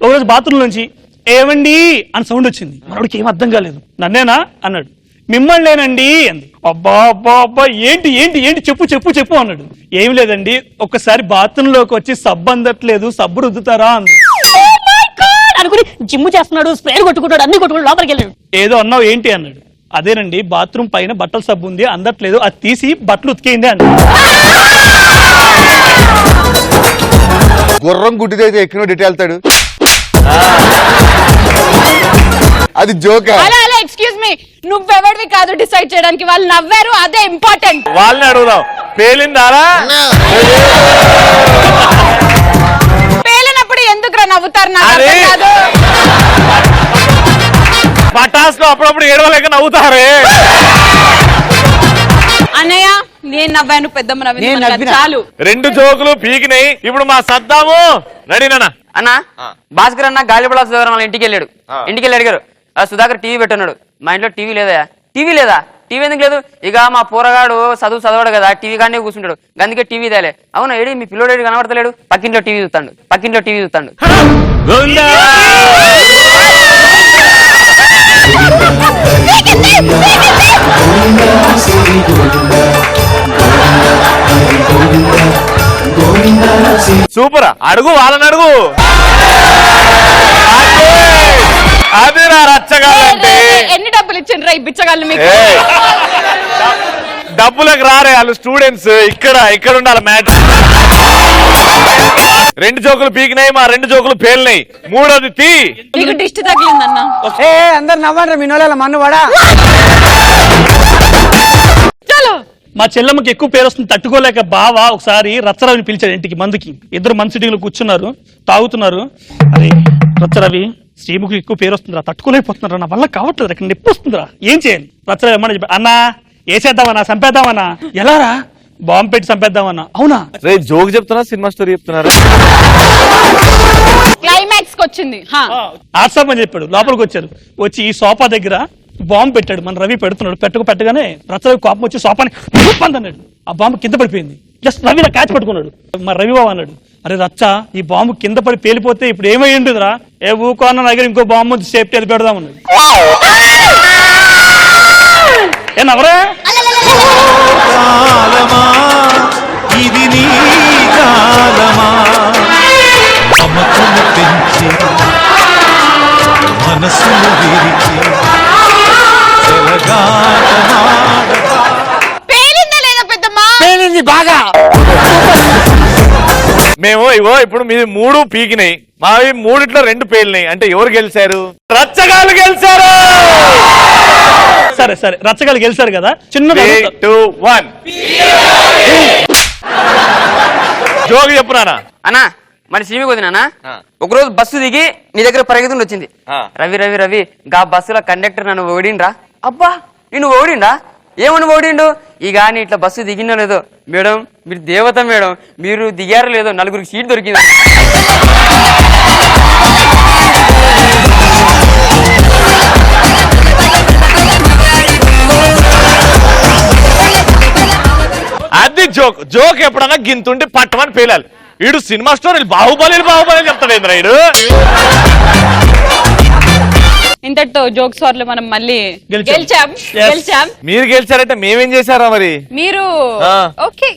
ఒకరోజు బాత్రూమ్ నుంచి ఏమండి అని సౌండ్ వచ్చింది. మనోడికి ఏం అర్థం కాలేదు. నన్నేనా అన్నాడు. మిమ్మల్నేనండి అంది. అబ్బా అబ్బా అబ్బా ఏంటి ఏంటి ఏంటి చెప్పు చెప్పు చెప్పు అన్నాడు. ఏం లేదండి, ఒక్కసారి బాత్రూమ్ లోకి వచ్చి సబ్బు అందట్లేదు, సబ్బు రుద్దుతారా అంది. అనుకుని జిమ్ చేస్తున్నాడు, స్ప్రే కొట్టుకుంటాడు, అన్ని కొట్టుకుంటాడు, లోపలికి వెళ్ళాడు. ఏదో అన్నావు ఏంటి అన్నాడు. అదేనండి బాత్రూమ్ పైన బట్టల సబ్బు ఉంది, అందట్లేదు, అది తీసి బట్టలు ఉతికేయండి అన్నాడు. గుర్రం గుడ్డిదైతే ఎక్కిన డీటెయిల్ వెళ్తాడు. అది జోక్. అలా ఎక్స్క్యూజ్ మీ, నువ్వెవడివి కాదు డిసైడ్ చేయడానికి. వాళ్ళు నవ్వారు, అదే ఇంపార్టెంట్. వాళ్ళని అడుగుదాం. పేలిందారా? పేలినప్పుడు ఎందుకురా నవ్వుతారు నాకు అరే! అర్థం కాదు. పటాస్ లో అప్పుడప్పుడు ఏడవలేక నవ్వుతారే. అన్నయ్య నేను నవ్వాను, పెద్దమ్మ నవ్వింది, నేను మనకు అది నవ్వినా. చాలు. 2 జోకులు పీకినాయి. ఇప్పుడు మా సద్దాము రెడీనా? అన్న భాస్కర్ అన్న గాలిపడ సుధాకర్ వాళ్ళ ఇంటికి వెళ్ళాడు. ఇంటికి వెళ్ళి అడిగారు, సుధాకర్ టీవీ పెట్టున్నాడు. మా ఇంట్లో టీవీ లేదా? టీవీ లేదా? టీవీ ఎందుకు లేదు? ఇక మా పోరగాడు చదవడు కదా, టీవీ కానీ కూర్చుంటాడు, అందుకే టీవీ తేలే. అవునా, ఏడి మీ పిల్లోడు ఏడి కనబడతలేడు? పక్కింట్లో టీవీ చూస్తాడు. సూపర్. అడుగు, వాళ్ళని అడుగు. అదిరా రచ్చగాలంటే. ఎన్ని డబ్బులు ఇచ్చిండ్రా ఈ బిచ్చగాళ్ళు మీకు? ఏయ్, డబ్బులకు రారే వాళ్ళు స్టూడెంట్స్. ఇక్కడ ఉండాలి మ్యాటర్. 2 జోకులు పీకినాయి, మా 2 జోకులు పేలినాయి. 3వది తీ. నీకు దిష్టి తగిలిందన్న. అందరు నవ్వండి మీ నోళ్ళ మన్ను వాడా. చలో. మా చెల్లమ్మకి ఎక్కువ పేరు వస్తుంది తట్టుకోలేక బావ ఒకసారి రచ్చరవిని పిలిచాడు ఇంటికి మందుకి. ఇద్దరు మంచి సిటీలో కూర్చున్నారు, తాగుతున్నారు. అరే రచ్చరవి, శ్రీముఖి ఎక్కువ పేరు వస్తుందిరా, తట్టుకోలేకపోతున్నారా, నా వల్ల కావట్లేదు, ఇక్కడ నొప్పి వస్తుందిరా, ఏం చేయాలి? రచ్చరవి ఏమన్నా చెప్పి, అన్నా వేసేద్దామన్నా, చంపేద్దామన్నా. ఎలారా? బాంబు పెట్టి చంపేద్దామన్నా. అవునా? జోక్ చెప్తున్నా, సినిమా స్టోరీ చెప్తున్నారు. క్లైమాక్స్ కి వచ్చింది. ఆట్సాప్ అని చెప్పాడు. లోపలికి వచ్చారు. వచ్చి ఈ సోఫా దగ్గర బాంబు పెట్టాడు. మన రవి పెడుతున్నాడు. పెట్టగానే రచ్చరవి కోపం వచ్చి సోఫాని అన్నాడు. ఆ బాంబు కింద పడిపోయింది. జస్ట్ రవి నా క్యాచ్ పట్టుకున్నాడు. మా రవి బాబు అన్నాడు, అరే రచ్చ, ఈ బాంబు కింద పడి పేలిపోతే ఇప్పుడు ఏమై ఉంటుందిరా? ఏ ఊకో అన్న దగ్గర ఇంకో బాంబు సేఫ్టీ అది పెడదామన్నాడు. ఏనవరా? ఇది నీ కాలమా, మమతను పెంచి మనసును విరిచి పేలిందా లేదా పెద్దమ్మా? పేలింది బాగా. మేము ఇప్పుడు మీది 3 పీకినాయి, మావి 3 2 పేలినాయి. అంటే ఎవరు గెలిచారు? రచ్చగాళ్ళు గెలిచారు. సరే సరే, రచ్చగాళ్ళు గెలిచారు కదా. చిన్న 3, 2, 1 జోక్ చెప్పురానా? అన్నా మరి సినిమా వదినా ఒకరోజు బస్సు దిగి నీ దగ్గర పరిగెత్తుని వచ్చింది. రవి గా బస్సులో కండక్టర్ నన్ను ఓడిండ్రా. అబ్బా నిన్ను ఓడిండా? ఏమని ఓడిండు? ఇక నీ ఇట్లా బస్సు దిగినా లేదో, మేడం మీరు దేవత మేడం, మీరు దిగారు లేదో, 4 సీట్ దొరికింది. అది జోక్ ఎప్పుడన్నా గింతుంటే పట్టమని పేలాలి. వీడు సినిమా స్టోరీ బాహుబలి చెప్తాడు ఏంద్రా వీడు. ఇంతటితో జోక్స్ వార్లో మనం మళ్ళీ గెలిచాం. గెలిచాం. మీరు గెలిచారంటే మేమేం చేశారా మరి? మీరు ఓకే,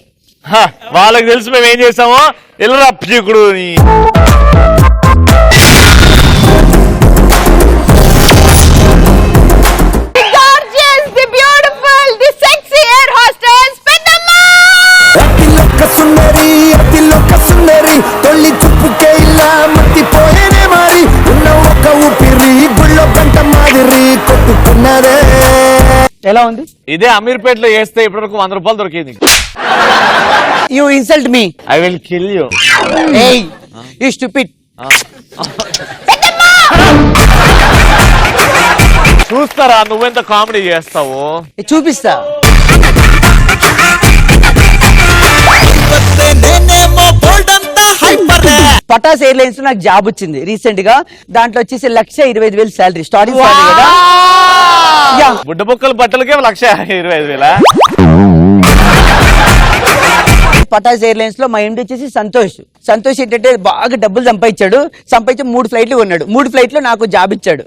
వాళ్ళకి తెలుసు మేము ఏం చేసామో. ఎల్లరా పీకుడు. తొల్లి చుప్పుకే ఇలా మట్టిపోయేనే మారి ఉన్న ఒక ఊపిరి గుళ్ళో గంట మాదిరి కొట్టుకున్నదే. ఎలా ఉంది? ఇదే అమీర్పేటలో చేస్తే ఇప్పటివరకు 100 రూపాయలు దొరికేది. You insult me. I will kill you. ఏయ్ యు స్టూపిడ్. చూస్తారా నువ్వెంత కామెడీ చేస్తావు? చూపిస్తా. పటాస్ ఎయిర్లైన్స్ లో నాకు జాబ్ వచ్చింది రీసెంట్ గా. దాంట్లో వచ్చేసి 1,25,000 శాలరీ, స్టార్టింగ్ శాలరీ కదా. బుడ్డ బొక్కల బట్టలకే 1,25,000. పటాస్ ఎయిర్లైన్స్ లో మా ఎండి వచ్చేసి సంతోష్ ఏంటంటే బాగా డబ్బులు సంపాదించి 3 ఫ్లైట్లు కొన్నాడు. 3 ఫ్లైట్లు నాకు జాబ్ ఇచ్చాడు.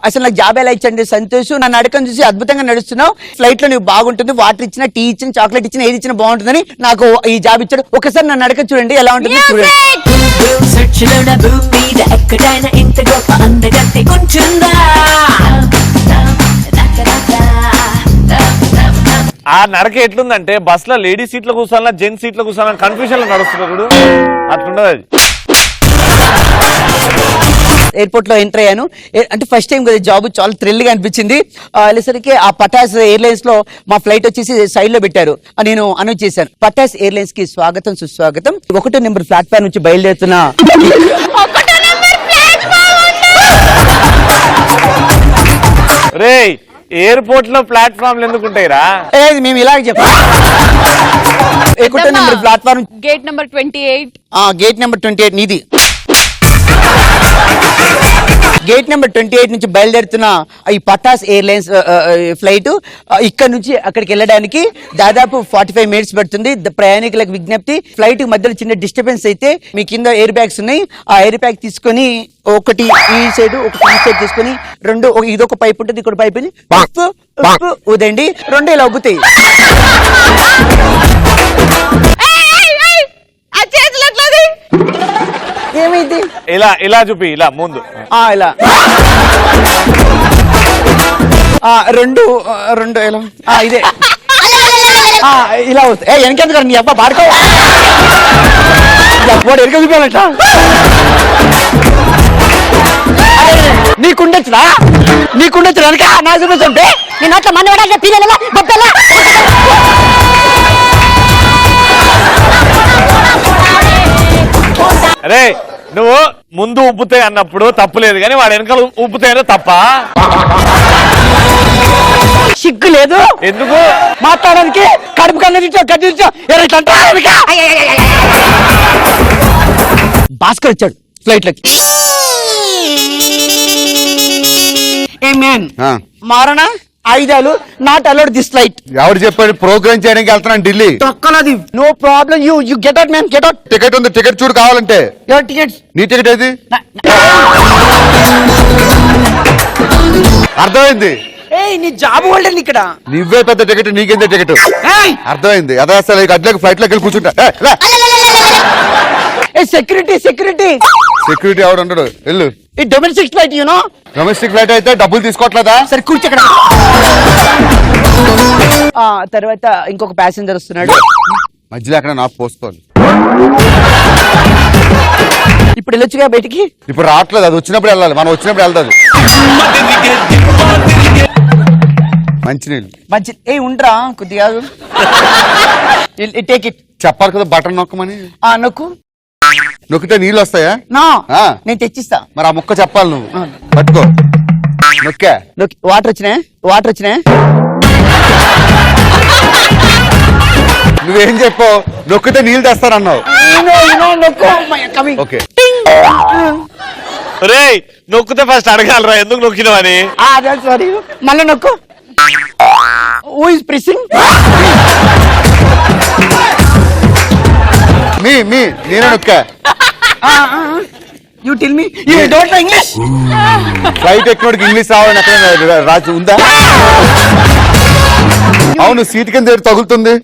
అసలు నాకు జాబ్ ఎలా ఇచ్చాడు సంతోష్. నన్ను అడగని చూసి అద్భుతంగా నడుస్తున్నావు, ఫ్లైట్ లో నువ్వు బాగుంటుంది, వాటర్ ఇచ్చినా, టీ ఇచ్చినా, చాక్లెట్ ఇచ్చినా, ఏది ఇచ్చినా బాగుంటుందని నాకు ఈ జాబ్ ఇచ్చాడు. ఒకసారి నన్ను అడగ చూడండి ఎలా ఉంటుంది చూడండి. ఆ నడక ఎట్లుందంటే బస్ లో లేడీస్ సీట్లో కూర్చోాలా, జెంట్స్ సీట్లో కూర్చోాలని కన్ఫ్యూజన్ లో నడుస్తున్నారు. అట్లుండదు అది. ఎయిర్పోర్ట్ లో ఎంటర్ అయ్యాను. అంటే ఫస్ట్ టైం కదా జాబ్, చాలా థ్రిల్ గా అనిపించింది. వెళ్ళేసరికి ఆ పటాస్ ఎయిర్లైన్స్ లో మా ఫ్లైట్ వచ్చేసి సైడ్ లో పెట్టారు. నేను అనౌన్స్ చేశాను, పటాస్ ఎయిర్లైన్స్ కి స్వాగతం సుస్వాగతం, 1వ నెంబర్ ప్లాట్ఫామ్ నుంచి బయలుదేరుతున్నా. రే ఎయిర్పోర్ట్ లో ప్లాట్ఫామ్లు ఎందుకు ఉంటాయిరా? మేము ఇలాగ చెప్పాం. 1వ number platform, gate number 28. Gate number 28 నీది. గేట్ నెంబర్ 28 నుంచి బయలుదేరుతున్న ఈ పటాస్ ఎయిర్లైన్స్ ఫ్లైట్ ఇక్కడ నుంచి అక్కడికి వెళ్ళడానికి దాదాపు 45 మినిట్స్ పడుతుంది. ప్రయాణికులకు విజ్ఞప్తి, ఫ్లైట్ మధ్యలో చిన్న డిస్టర్బెన్స్ అయితే మీ కింద ఎయిర్ బ్యాగ్స్ ఉన్నాయి, ఆ ఎయిర్ బ్యాగ్ తీసుకొని ఒకటి ఈ సైడ్ ఒకటి ఈ సైడ్ తీసుకొని ఇదొక పైప్ ఉంటుంది, ఇక్కడ పైప్ ఊదండి, 2 ఇలా ఉబ్బుతాయి. ఏమైంది? ఇలా ఇలా చూపి, ఇలా ముందు ఇలా 2 ఇలా ఇదే ఇలా అవుతుంది. వెనకెందుకు నీ అబ్బా పాడుకో, వాడు ఎరగ చూపాలంట. నీకుండొచ్చురా, నీకుండొచ్చు వెనక నా చూపిస్తుంటే నేను అట్లా మన పిల్లల అరే నువ్వు ముందు ఉప్పుతే అన్నప్పుడు తప్పులేదు, కానీ వాడు వెనకాల ఉప్పుతేనే తప్ప. సిగ్గు లేదు ఎందుకు మాట్లాడడానికి? కడుపు కన్నా భాస్కర్ వచ్చాడు ఫ్లైట్ లోకి. మారణ ఆయుధాలు నాట్ అలౌడ్ దిస్ ఫ్లైట్. ఎవరు చెప్పాడు? ప్రోగ్రామ్ చేయడానికి వెళ్తున్నాను ఢిల్లీ. తొక్కలది. No problem, you get out man, get out. Ticket ఉంది, టికెట్ చూడు కావాలంటే. Your tickets. నీ టికెట్ ఏది? అర్థమైంది. నీ జాబ్ హోల్డర్ ఇక్కడ. నువ్వే పెద్ద టికెట్, నీకెంత టికెట్? అర్థమైంది. అదే అసలు అడ్లకి ఫ్లైట్ లోకి వెళ్ళి కూర్చుంటా. సెక్యూరిటీ సెక్యూరిటీ సెక్యూరిటీ ఎవడు ఉండడు, వెళ్ళు. ఈ domestic flight you know. Domestic flight అయితే డబ్బులు తీసుకోవట్లేదా? సరే కూర్చోక్కడ. తర్వాత ఇంకొక ప్యాసింజర్ వస్తున్నాడు. మధ్యలో అక్కడ నాకు పోసుకోవాలి. ఇప్పుడు వెళ్ళొచ్చుగా బయటికి. ఇప్పుడు రావట్లేదు, అది వచ్చినప్పుడు వెళ్ళాలి, మనం వచ్చినప్పుడు వెళ్తాది. మంచినీళ్ళు మంచి ఉండరా కొద్దిగా. Take it. చెప్పాలి కదా బటన్ నొక్కమని. నొక్కు. నొక్కితే నీళ్ళు వస్తాయా? నేను తెచ్చిస్తా. మరి ఆ ముక్క చెప్పాలి, నువ్వు పట్టుకో. నొక్కా. వాటర్ వచ్చినాయా? వాటర్ వచ్చినాయా? నువ్వేం చెప్పావు? నొక్కితే నీళ్ళు తెస్తానన్నావు. ఓకే. రే నొక్కితే ఫస్ట్ అడగాలరా ఎందుకు నొక్కినవని. సారీ, మళ్ళీ నొక్కు. Who is pressing? నేనే నొక్కా. You tell me, you don't know English. Flight ఎక్కినోడికి ఇంగ్లీష్ రావాలని అక్కడ రాజు ఉందా? అవును, సీట్ కింద తగులుతుంది.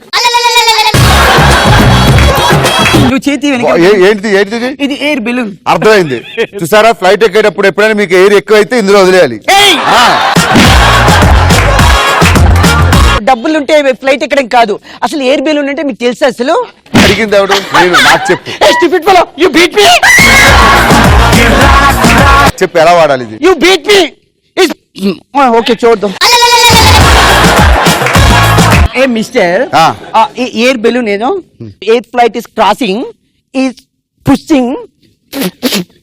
నువ్వు చేతి ఏంటిది? ఏంటిది? ఇది ఎయిర్ బెలూన్. అర్థమైంది. చూసారా, ఫ్లైట్ ఎక్కేటప్పుడు ఎప్పుడైనా మీకు ఎయిర్ ఎక్కువైతే ఇందులో వదిలేయాలి. డబ్బులుంటే ఫ్లైట్ ఎక్కడం కాదు, అసలు ఎయిర్ బెలూన్ అంటే మీకు తెలుసా? అసలు అడిగింది ఎవడు? నేను. నాకు చెప్పు. చెప్పు ఎలా వాడాలి ఇది? You beat me. ఓకే చూద్దాం. ఏ మిస్టర్, ఎయిర్ బెలూన్ ఏదో air flight is crossing, is pushing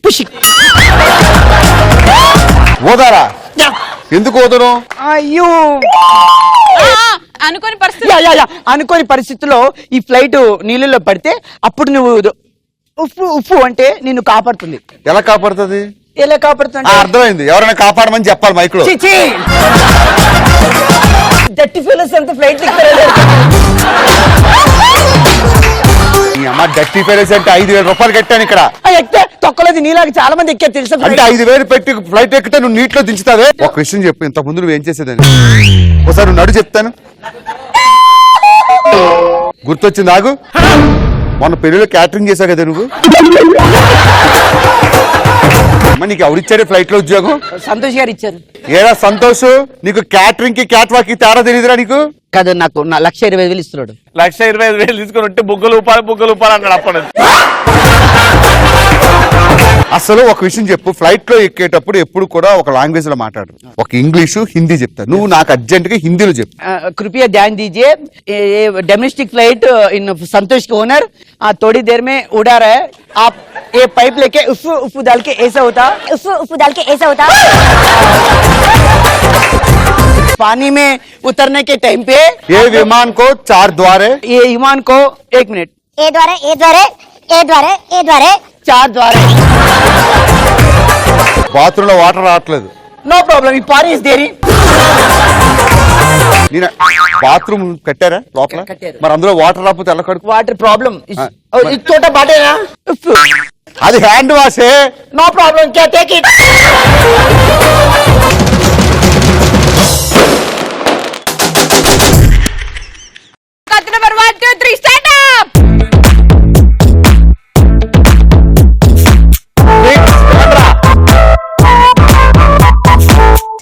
pushing. ఓదారా? ఎందుకు ఓదరు? అయ్యో అనుకోని పరిస్థితి. అనుకోని పరిస్థితిలో ఈ ఫ్లైట్ నీళ్ళలో పడితే అప్పుడు నువ్వు ఉప్పు ఉప్పు అంటే నిన్ను కాపాడుతుంది. ఎలా కాపాడుతుంది? ఎలా కాపాడుతుంది? అర్థమైంది. ఎవరైనా కాపాడమని చెప్పాలి మైక్ లో. డర్టీ ఫెలోస్ అంత ఫ్లైట్ మీ అమ్మ డర్టీ ఫెలోస్ అంటే 5,000 రూపాయలు కట్టాను ఇక్కడ. ఎక్కితే తొక్కలేదు, నీలాగా చాలా మంది ఎక్కారు తెలుసా? అంటే 5,000 పెట్టి ఫ్లైట్ ఎక్కితే నువ్వు నీటిలో దించుతావే. ఒక విషయం చెప్పు, ఇంత ముందు నువ్వు ఏం చేసేదని ఒకసారి నువ్వు నడు చెప్తాను. గుర్తొచ్చింది ఆగు. మొన్న పెళ్లిలో క్యాటరింగ్ చేశావు కదా నువ్వు. నీకు ఎవరిచ్చారు ఫ్లైట్ లో ఉద్యోగం? సంతోష్ గారు ఇచ్చారు. ఏరా సంతోష్, నీకు క్యాటరింగ్ కి క్యాట్ వాక్ కి తేడా తెలియదురా నీకు? కదా, నాకు 1,20,000 ఇస్తున్నాడు. 1,25,000 తీసుకుని ఉంటే బుగ్గలు ఊపాలి అన్నాడు అప్పటి నుంచి. అసలు ఒక విషయం చెప్పు, ఫ్లైట్ లో ఎక్కేటప్పుడు ఎప్పుడు కూడా ఒక లాంగ్వేజ్ లో మాట్లాడు, ఒక ఇంగ్లీషు హిందీ చెప్తా, నువ్వు నాకు అర్జెంట్ గా హిందీలో చెప్పు. कृपया ध्यान दीजिए, ये डोमेस्टिक फ्लाइट इन संतोष के ओनर थोड़ी देर में उड़ा रहा है. आप ये पाइप लेके उफ उफ डाल के ऐसा होता, उफ उफ डाल के ऐसा होता. पानी में उतरने के टाइम पे ये विमान को 4 द्वार है. ये विमान को 1 मिनट, ఏ ద్వారా ఏ ద్వారా ఏ ద్వారా ఏ ద్వారా 4 द्वार है. బాత్రూమ్ లో వాటర్ రావట్లేదు. नो प्रॉब्लम, पानी इज देरी. నేను బాత్రూమ్ కట్టారా లోపల, కట్టారు. మరి అందులో వాటర్ రాకపోతే ఎలా కడుకు? वाटर प्रॉब्लम इस छोटा बाटे ना, అది హ్యాండ్ వాషే. नो प्रॉब्लम, क्या टेक इट. కథ నెంబర్ 1 2 3 స్టార్ట్ అప్.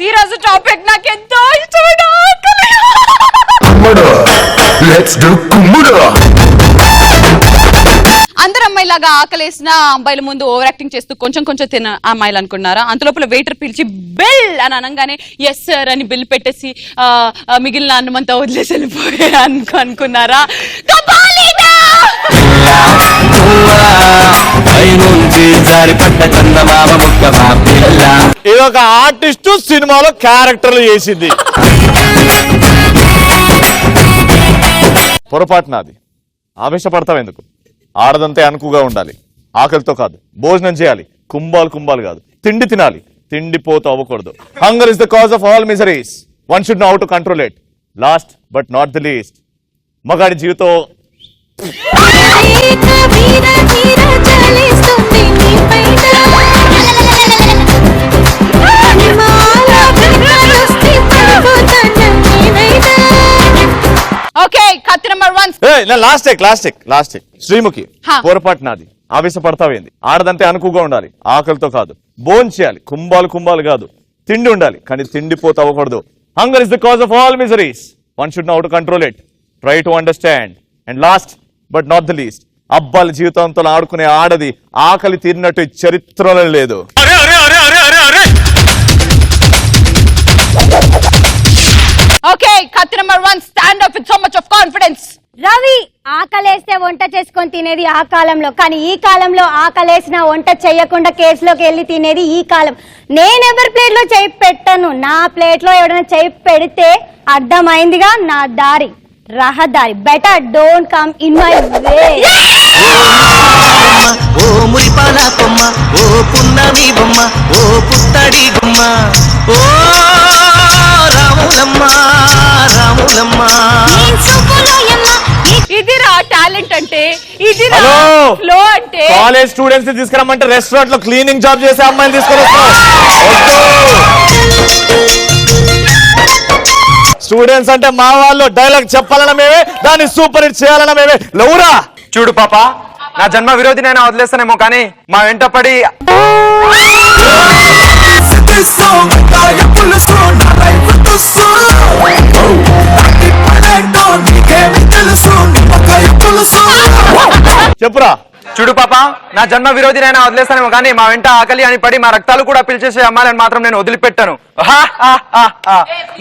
ఈ రోజు టాపిక్ నాకు ఎంతో ఇష్టమైన ఆకలి. అందరు అమ్మాయిలాగా ఆకలేసిన అబ్బాయిల ముందు ఓవర్ యాక్టింగ్ చేస్తూ కొంచెం కొంచెం తిన్న అమ్మాయిలు అనుకున్నారా? అంతలోపల వెయిటర్ పిలిచి బిల్ అని అనగానే ఎస్ సార్ అని బిల్ పెట్టేసి మిగిలిన అన్నమంతా వదిలేసి వెళ్ళిపోయా అనుకున్నారా? ఇది ఒక ఆర్టిస్ట్ సినిమాలో క్యారెక్టర్లు చేసింది. పొరపాటు నాది. ఆవేశపడతావు ఎందుకు? ఆడదంతే అనుకుగా ఉండాలి, ఆకలితో కాదు. భోజనం చేయాలి, కుంభాలు కుంభాలు కాదు. తిండి తినాలి, తిండిపోతూ అవ్వకూడదు. Hunger is the cause of all miseries. One should know how to control it. Last but not the least, మగాడి జీవితం ఓకే కథ నెంబర్ 1 లాస్ట్ శ్రీముఖి. హా. పొరపాటు నాది. ఆవేశపడతావేంది? ఆడదంటే అనుకుగా ఉండాలి, ఆకలితో కాదు. భోజనం చేయాలి, కుంభాలు కుంభాలు కాదు. తిండి ఉండాలి, కానీ తిండిపోతూ అవ్వకూడదు. Hunger is the cause of all miseries. One should know how to control it. Try to understand. And last but not the least, అబ్బాయిల జీవితంతో ఆడుకునే ఆడది ఆకలి తీరినట్టు చరిత్రలో లేదు. ఓకే కథ number 1 stand up with so much of confidence. Ravi, ఆకలేస్తే వంట చేసుకొని తినేది ఆ కాలంలో, కానీ ఈ కాలంలో ఆకలేసిన వంట చేయకుండా కేసులోకి వెళ్ళి తినేది ఈ కాలం. నేను ఎవరి ప్లేట్ లో చేయి పెట్టను, నా ప్లేట్ లో ఎవరైనా చేయి పెడితే అర్థమైందిగా, నా దారి రహదారి. Better don't come in my way. ఓ మురిపాల కొమ్మ, ఓ పున్నమి బొమ్మ, ఓ పుత్తడి బొమ్మ, ఓ రాములమ్మ రాములమ్మ. ఇది రా టాలెంట్ అంటే, ఇది రా హలో, ఫ్లో అంటే. కాలేజ్ స్టూడెంట్స్ ని తీసుకురమ్మంటే రెస్టారెంట్ లో క్లీనింగ్ జాబ్ చేసే అమ్మాయిని తీసుకొని స్టూడెంట్స్ అంటే మా వాళ్ళు డైలాగ్ చెప్పాలన్నా మేమే, దాన్ని సూపర్ హిట్ చేయాలన్నా మేమే. లౌరా చూడు పాప, నా జన్మ విరోధి నేను వదిలేస్తానేమో, కానీ మా వెంట పడి చెప్పురా. చూడు పాప, నా జన్మ విరోధి నేను వదిలేస్తానేమో, కానీ మా వెంట ఆకలి అని పడి మా రక్తాలు కూడా పిలిచేసే అమ్మాయిని మాత్రం నేను వదిలిపెట్టాను.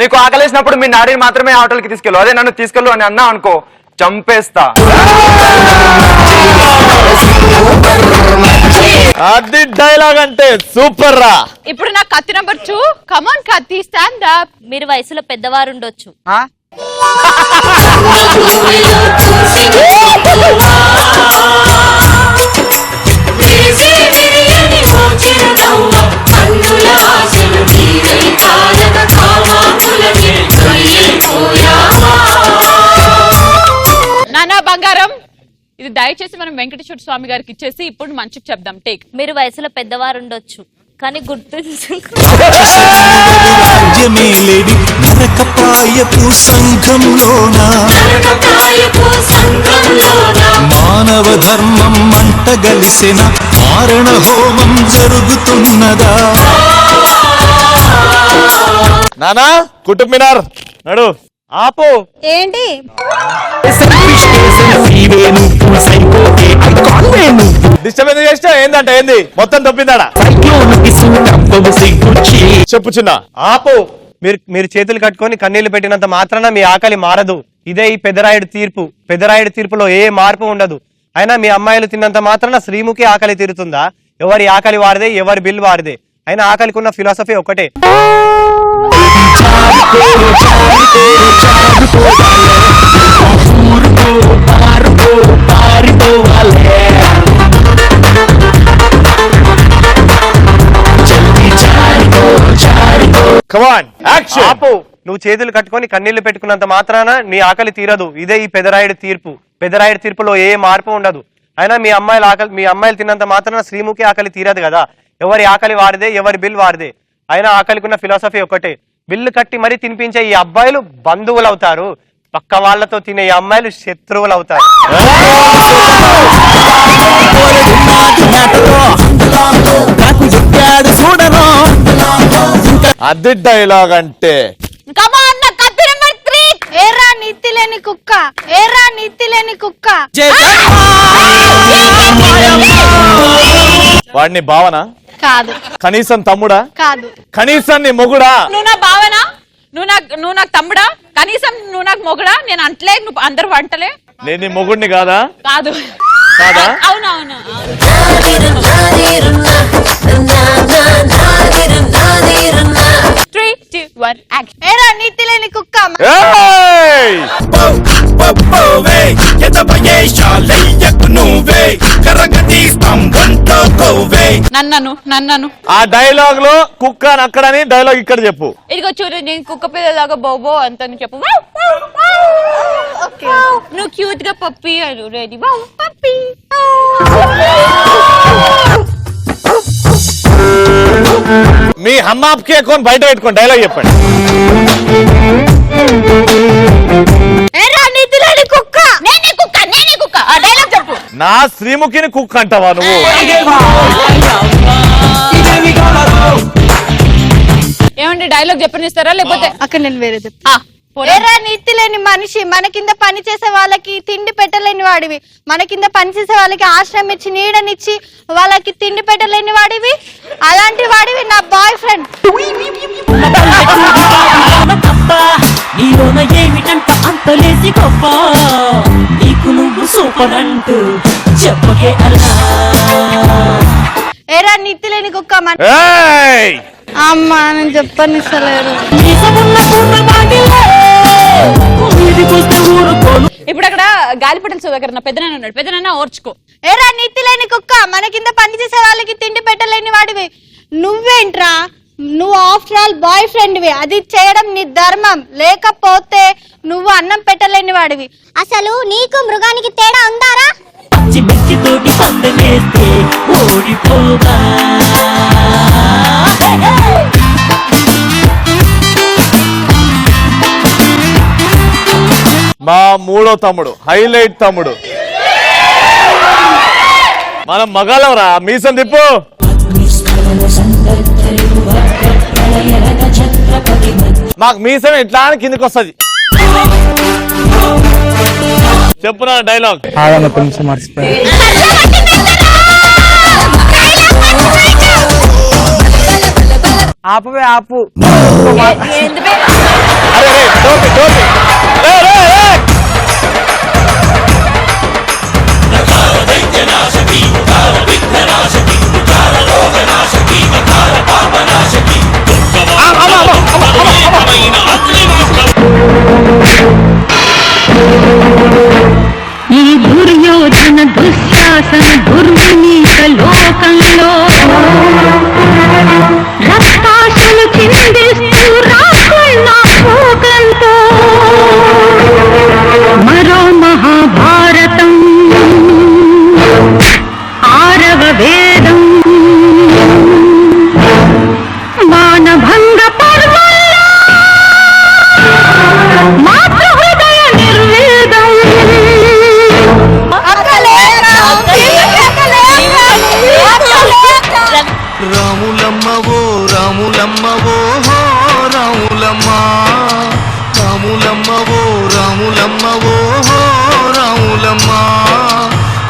నీకు ఆకలేసినప్పుడు మీ నాడిని మాత్రమే హోటల్కి తీసుకెళ్ళు, అదే నన్ను తీసుకెళ్ళు అని అన్నా అనుకో, చంపేస్తా. అది డైలాగ్ అంటే సూపర్ రా. ఇప్పుడు నా కత్తి నెంబర్ 2. కమాన్ కత్తి, స్టాండ్ అప్. మీరు వయసులో పెద్దవారు ఉండొచ్చు, నానా బంగారం, ఇది దయచేసి మనం వెంకటేశ్వర స్వామి గారికి ఇచ్చేసి ఇప్పుడు మంచికి చెప్దాం. టేక్. మీరు వయసులో పెద్దవారు ఉండొచ్చు, కానీ గుర్తుంచుకో. రాజ్యమేలేడి నరకపాయపు సంఘంలోన మానవ ధర్మం మంట గలిసిన మారణ హోమం జరుగుతున్నదా? నానా కుటుబ్ మినార్ నడు. ఆపు. ఏంటి నువ్వు డిస్టర్బ్ ఎందుకు చేసినా ఏందంట ఏంది మొత్తం తప్పిందాడా చెప్పు చిన్న. ఆపు. మీరు చేతులు కట్టుకొని కన్నీళ్లు పెట్టినంత మాత్రాన మీ ఆకలి మారదు. ఇదే ఈ పెదరాయుడు తీర్పు. పెదరాయుడు తీర్పులో ఏ మార్పు ఉండదు. అయినా మీ అమ్మాయిలు తిన్నంత మాత్రాన శ్రీముఖి ఆకలి తీరుతుందా? ఎవరి ఆకలి వారిదే, ఎవరి బిల్ వారిదే. అయినా ఆకలికి ఉన్న ఫిలాసఫీ ఒకటే. ఆపు. నువ్వు చేతులు కట్టుకొని కన్నీళ్లు పెట్టుకున్నంత మాత్రాన నీ ఆకలి తీరదు. ఇదే ఈ పెదరాయుడు తీర్పు. పెదరాయుడు తీర్పులో ఏ మార్పు ఉండదు. అయినా మీ అమ్మాయిలు తిన్నంత మాత్రాన శ్రీముఖి ఆకలి తీరదు కదా. ఎవరి ఆకలి వారిదే, ఎవరి బిల్ వారిదే. అయినా ఆకలికి ఉన్న ఫిలాసఫీ ఒకటే. బిల్లు కట్టి మరీ తినిపించే ఈ అబ్బాయిలు బంధువులు అవుతారు. పక్క వాళ్ళతో తినే ఈ అమ్మాయిలు శత్రువులు అవుతారు. అది డైలాగ్ అంటే ఏరా నీతి లేని కుక్క, ఏరా నీతి లేని కుక్క. వాడిని భావన కాదు, కనీసం తమ్ముడా కాదు, కనీసం నీ మొగుడా? నువ్వు నా భావన, నువ్వు నాకు తమ్ముడా, కనీసం నువ్వు నాకు మొగుడా? నేను అంటలే, నువ్వు అందరు వంటలే. నేను నీ మొగుడిని కాదా? కాదు. కాదా? అవునవును. ఏరా నీతి లేని కుక్క. నన్నను ఆ డైలాగ్ లో కుక్క అక్కడని డైలాగ్ ఇక్కడ చెప్పు. ఇదిగో చూడు, నేను కుక్క పిల్లలాగా బోబో అంత చెప్పు. నువ్వు క్యూట్ గా పప్పి అను. రెడీ? పప్పి. మీ హమ్మాప్కి అకౌంట్ బయట పెట్టుకోండి, డైలాగ్ చెప్పండి. నా శ్రీముఖిని కుక్క అంటావా నువ్వు? ఏమండి డైలాగ్ చెప్పనిస్తారా లేకపోతే అక్కడ నేను వేరే చెప్తా. ఏరా నీతి లేని మనిషి, మన కింద పని చేసే వాళ్ళకి తిండి పెట్టలేని వాడివి, మన కింద పని చేసే వాళ్ళకి ఆశ్రమం ఇచ్చి నీడనిచ్చి వాళ్ళకి తిండి పెట్టలేని వాడివి, అలాంటి వాడివి నా బాయ్ ఫ్రెండ్. ఏమిటంట అంతలేసి గొప్ప, నీకు నువ్వు సూపర్ అంటూ చెప్పకే అలా. ఏరా నీతి లేని కుక్క. ఏయ్! అమ్మా నేను చెప్పనిస్తలేరు. ఇప్పుడు అక్కడ గాలిపటల సుధాకర్ నా పెద్దనాన్న ఉన్నాడు, పెద్దనాన్న ఓర్చుకో. ఏరా నీతి లేని కుక్క, మన కింద పని చేసే వాళ్ళకి తిండి పెట్టలేని వాడివి, నువ్వేంట్రా? నువ్వు ఆఫ్టర్ ఆల్ బాయ్ ఫ్రెండ్వి, అది చేయడం నీ ధర్మం, లేకపోతే నువ్వు అన్నం పెట్టలేని వాడివి. అసలు నీకు మృగానికి తేడా ఉందారా? తోటి పందెమేస్తే ఓడిపోగా. మా మూడో తమ్ముడు, హైలైట్ తమ్ముడు. మనం మగాళ్ళంరా, మీసం తిప్పు. మాకు మీసం ఎట్లా అని కిందికి వస్తుంది. చెప్పునా డైలాగ్. ఆపవే ఆపు. ఈ దుర్యోధన దుశ్శాసన దుర్వినీత లోకంలో రక్తాశలు చిందిస్తూ రాకున్న భోగంతో మరో మహాభారతం, ఆరవ వేదం, మానభంగ పర్వంలో మాతృహృదయ నిర్వేదం. రాములమ్మవో రాములమ్మవో రాములమ్మ, రాములమ్మవో రాములమ్మవో రాములమ్మ,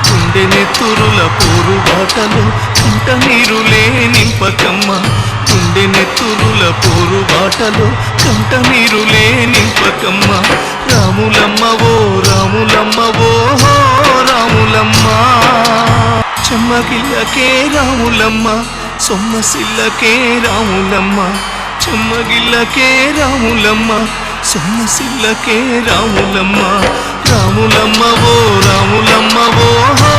గుండె నెత్తురుల పూర్వ పోరు బాటలో కంట నీరులే నింపకమ్మ గుండె నెత్తురుల పోరు బాటలో కంట నీరులే నింపకమ్మ రాములమ్మ ఓ రాములమ్మ ఓ హో రాములమ్మ చెమ్మగిల్లకే రాములమ్మ సొమ్మసిల్లకే రాములమ్మ చెమ్మగిల్లకే రాములమ్మ సొమ్మసిల్లకే రాములమ్మ రాములమ్మ ఓ రాములమ్మ ఓ హో